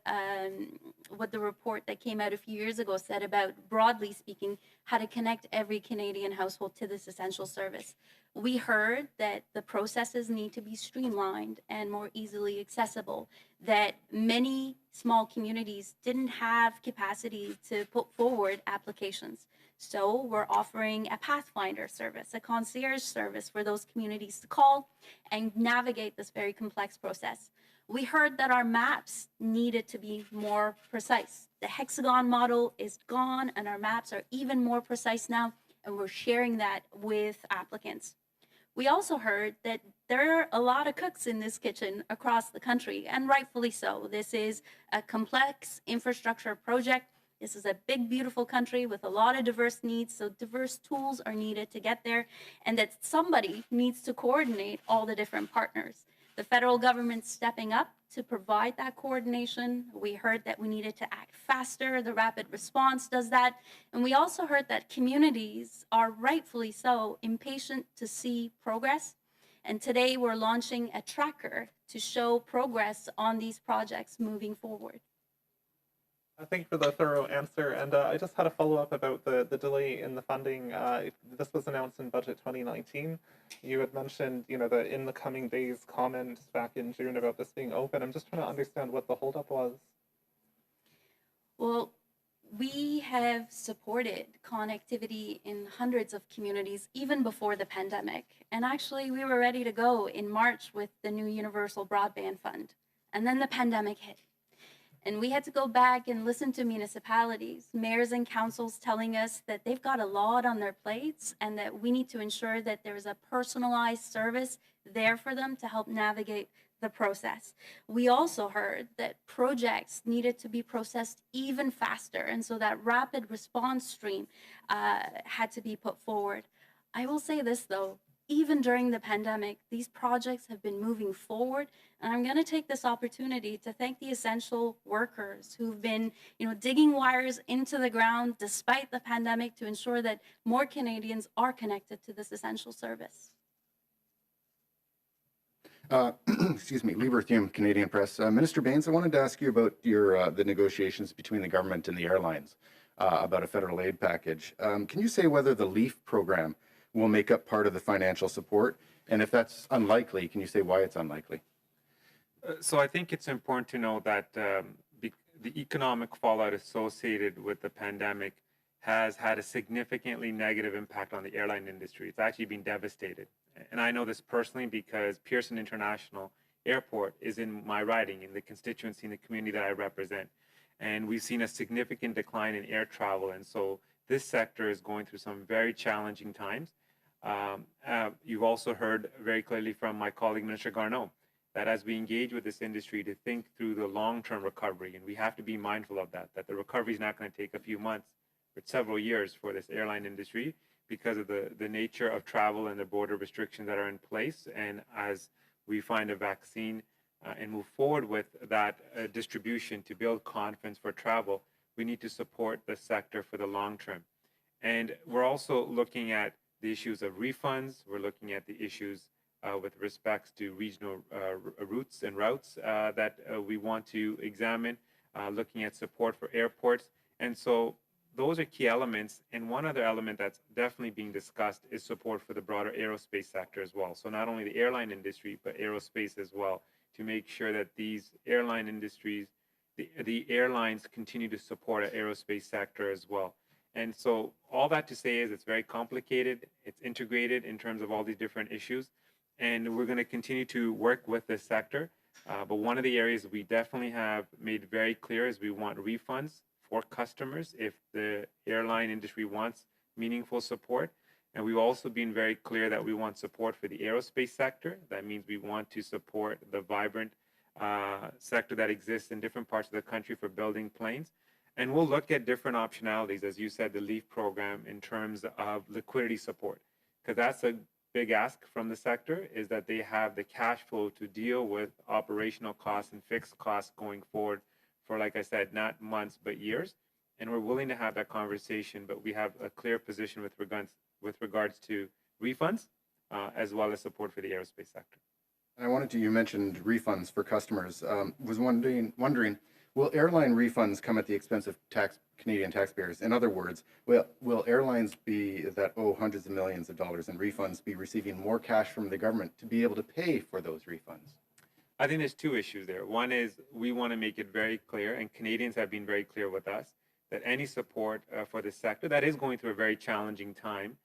report that came out a few years ago said about, broadly speaking, how to connect every Canadian household to this essential service. We heard that the processes need to be streamlined and more easily accessible, that many small communities didn't have capacity to put forward applications. So we're offering a Pathfinder service, a concierge service for those communities to call and navigate this very complex process. We heard that our maps needed to be more precise. The hexagon model is gone and our maps are even more precise now, and we're sharing that with applicants. We also heard that there are a lot of cooks in this kitchen across the country, and rightfully so. This is a complex infrastructure project. This is a big, beautiful country with a lot of diverse needs, so diverse tools are needed to get there, and that somebody needs to coordinate all the different partners. The federal government's stepping up to provide that coordination. We heard that we needed to act faster. The rapid response does that. And we also heard that communities are rightfully so impatient to see progress. And today we're launching a tracker to show progress on these projects moving forward. Thank you for the thorough answer. And I just had a follow-up about the delay in the funding. This was announced in Budget 2019. You had mentioned, the in the coming days comment back in June about this being open. I'm just trying to understand what the holdup was. Well, we have supported connectivity in hundreds of communities even before the pandemic. And actually, we were ready to go in March with the new Universal Broadband Fund. And then the pandemic hit. And we had to go back and listen to municipalities, mayors and councils telling us that they've got a lot on their plates and that we need to ensure that there's a personalized service there for them to help navigate the process. We also heard that projects needed to be processed even faster, and so that rapid response stream had to be put forward. I will say this though, even during the pandemic, these projects have been moving forward. And I'm going to take this opportunity to thank the essential workers who've been, digging wires into the ground despite the pandemic to ensure that more Canadians are connected to this essential service. Excuse me, Lee Berthium, Canadian Press. Minister Baines, I wanted to ask you about the negotiations between the government and the airlines about a federal aid package. Can you say whether the LEAF program will make up part of the financial support? And if that's unlikely, can you say why it's unlikely? So I think it's important to know that the economic fallout associated with the pandemic has had a significantly negative impact on the airline industry. It's actually been devastated. And I know this personally because Pearson International Airport is in my riding, in the constituency, in the community that I represent. And we've seen a significant decline in air travel. And so this sector is going through some very challenging times. You've also heard very clearly from my colleague, Minister Garneau, that as we engage with this industry to think through the long-term recovery, and we have to be mindful of that the recovery is not going to take a few months, but several years for this airline industry because of the nature of travel and the border restrictions that are in place. And as we find a vaccine and move forward with that distribution to build confidence for travel, we need to support the sector for the long term. And we're also looking at the issues of refunds. We're looking at the issues with respects to regional routes and routes that we want to examine, looking at support for airports. And so those are key elements. And one other element that's definitely being discussed is support for the broader aerospace sector as well. So not only the airline industry, but aerospace as well, to make sure that these airline industries, the airlines continue to support our aerospace sector as well. And so all that to say is it's very complicated. It's integrated in terms of all these different issues. and we're going to continue to work with this sector. But one of the areas we definitely have made very clear is we want refunds for customers if the airline industry wants meaningful support. And we've also been very clear that we want support for the aerospace sector. That means we want to support the vibrant sector that exists in different parts of the country for building planes. And we'll look at different optionalities, as you said, the LEAF program in terms of liquidity support, because that's a big ask from the sector, is that they have the cash flow to deal with operational costs and fixed costs going forward for, like I said, not months, but years. And we're willing to have that conversation, but we have a clear position with regards to refunds, as well as support for the aerospace sector. And you mentioned refunds for customers. Was wondering, will airline refunds come at the expense of Canadian taxpayers? In other words, will airlines that owe hundreds of millions of dollars in refunds be receiving more cash from the government to be able to pay for those refunds? I think there's two issues there. One is we want to make it very clear, and Canadians have been very clear with us, that any support for the sector that is going through a very challenging time,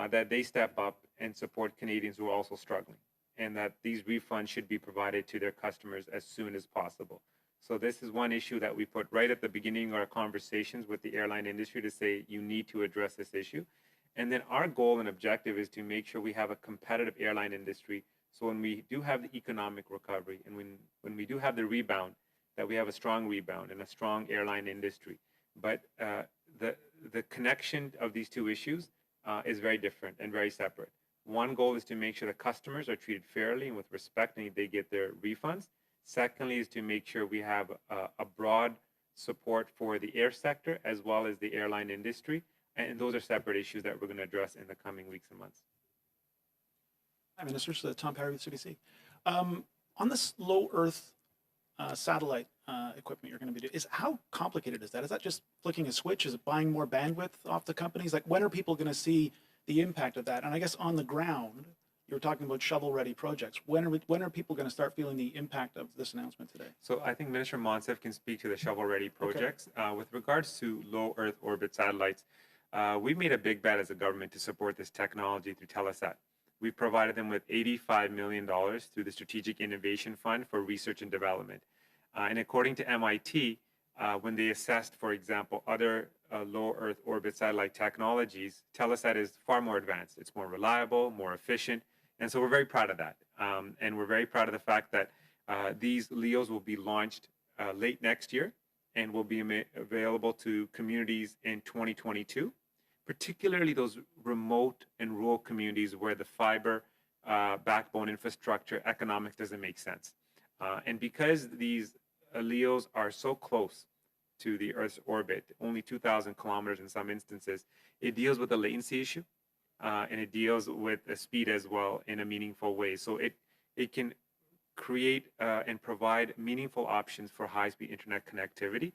that they step up and support Canadians who are also struggling, and that these refunds should be provided to their customers as soon as possible. So this is one issue that we put right at the beginning of our conversations with the airline industry to say you need to address this issue. And then our goal and objective is to make sure we have a competitive airline industry. So when we do have the economic recovery and when we do have the rebound, that we have a strong rebound and a strong airline industry. But the connection of these two issues is very different and very separate. One goal is to make sure the customers are treated fairly and with respect and they get their refunds. Secondly is to make sure we have a broad support for the air sector as well as the airline industry. And those are separate issues that we're going to address in the coming weeks and months. Hi, Ministers. Tom Perry with CBC. On this low Earth satellite equipment you're going to be doing, how complicated is that? Is that just flicking a switch? Is it buying more bandwidth off the companies? Like, when are people going to see the impact of that? And I guess on the ground, you were talking about shovel-ready projects. When are people going to start feeling the impact of this announcement today? So I think Minister Monsef can speak to the shovel-ready projects. Okay. With regards to low Earth orbit satellites, we've made a big bet as a government to support this technology through Telesat. We provided them with $85 million through the Strategic Innovation Fund for research and development. And according to MIT, when they assessed, for example, other low Earth orbit satellite technologies, Telesat is far more advanced. It's more reliable, more efficient. And so we're very proud of that. And we're very proud of the fact that these LEOs will be launched late next year and will be available to communities in 2022, particularly those remote and rural communities where the fiber backbone infrastructure economics doesn't make sense. And because these LEOs are so close to the Earth's orbit, only 2,000 kilometers in some instances, it deals with the latency issue. And it deals with speed as well in a meaningful way. So it can create and provide meaningful options for high-speed internet connectivity.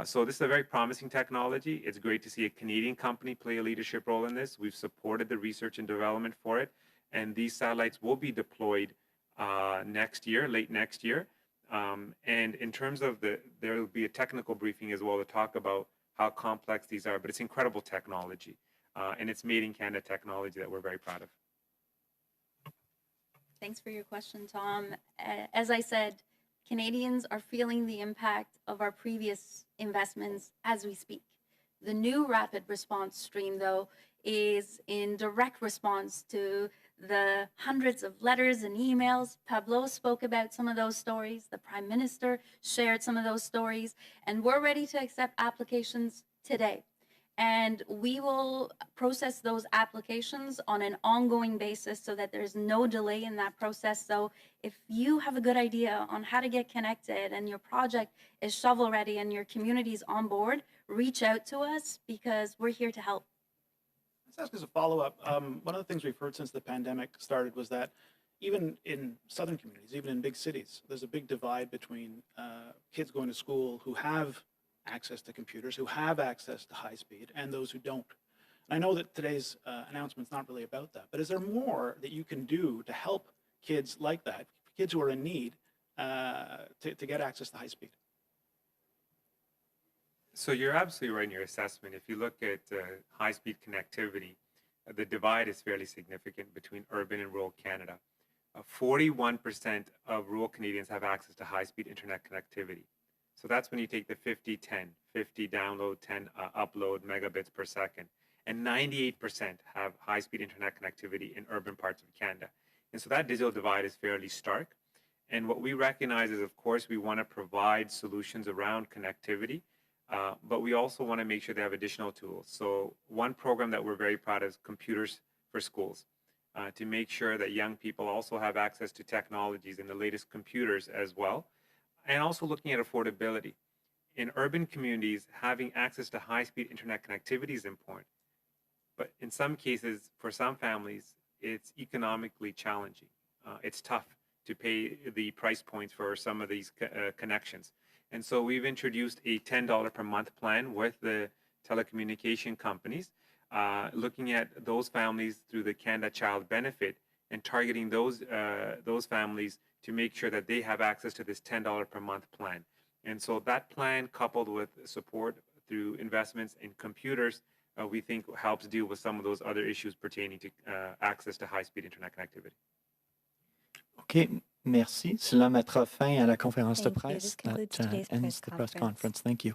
So this is a very promising technology. It's great to see a Canadian company play a leadership role in this. We've supported the research and development for it. And these satellites will be deployed next year, late next year. And in terms of there will be a technical briefing as well to talk about how complex these are, but it's incredible technology. And it's made in Canada technology that we're very proud of. Thanks for your question, Tom. As I said, Canadians are feeling the impact of our previous investments as we speak. The new rapid response stream, though, is in direct response to the hundreds of letters and emails. Pablo spoke about some of those stories. The Prime Minister shared some of those stories. And we're ready to accept applications today. And we will process those applications on an ongoing basis so that there's no delay in that process. So if you have a good idea on how to get connected and your project is shovel ready and your community's on board, reach out to us because we're here to help. Let's ask as a follow-up. One of the things we've heard since the pandemic started was that even in southern communities, even in big cities, there's a big divide between kids going to school who have access to computers, who have access to high speed, and those who don't. And I know that today's announcement's not really about that, but is there more that you can do to help kids like that, kids who are in need, to get access to high speed? So you're absolutely right in your assessment. If you look at high-speed connectivity, the divide is fairly significant between urban and rural Canada. 41% of rural Canadians have access to high-speed internet connectivity. So that's when you take the 50-10, 50 download, 10 upload megabits per second. And 98% have high-speed internet connectivity in urban parts of Canada. And so that digital divide is fairly stark. And what we recognize is, of course, we want to provide solutions around connectivity, but we also want to make sure they have additional tools. So one program that we're very proud of is Computers for Schools, to make sure that young people also have access to technologies and the latest computers as well, and also looking at affordability. In urban communities, having access to high-speed internet connectivity is important, but in some cases, for some families, it's economically challenging. It's tough to pay the price points for some of these connections. And so we've introduced a $10 per month plan with the telecommunication companies, looking at those families through the Canada Child Benefit and targeting those families to make sure that they have access to this $10 per month plan. And so that plan, coupled with support through investments in computers, we think helps deal with some of those other issues pertaining to access to high-speed internet connectivity. OK, merci. Cela mettra fin à la conférence de Thank you. presse. This concludes That today's ends press the press conference. conference. Thank you.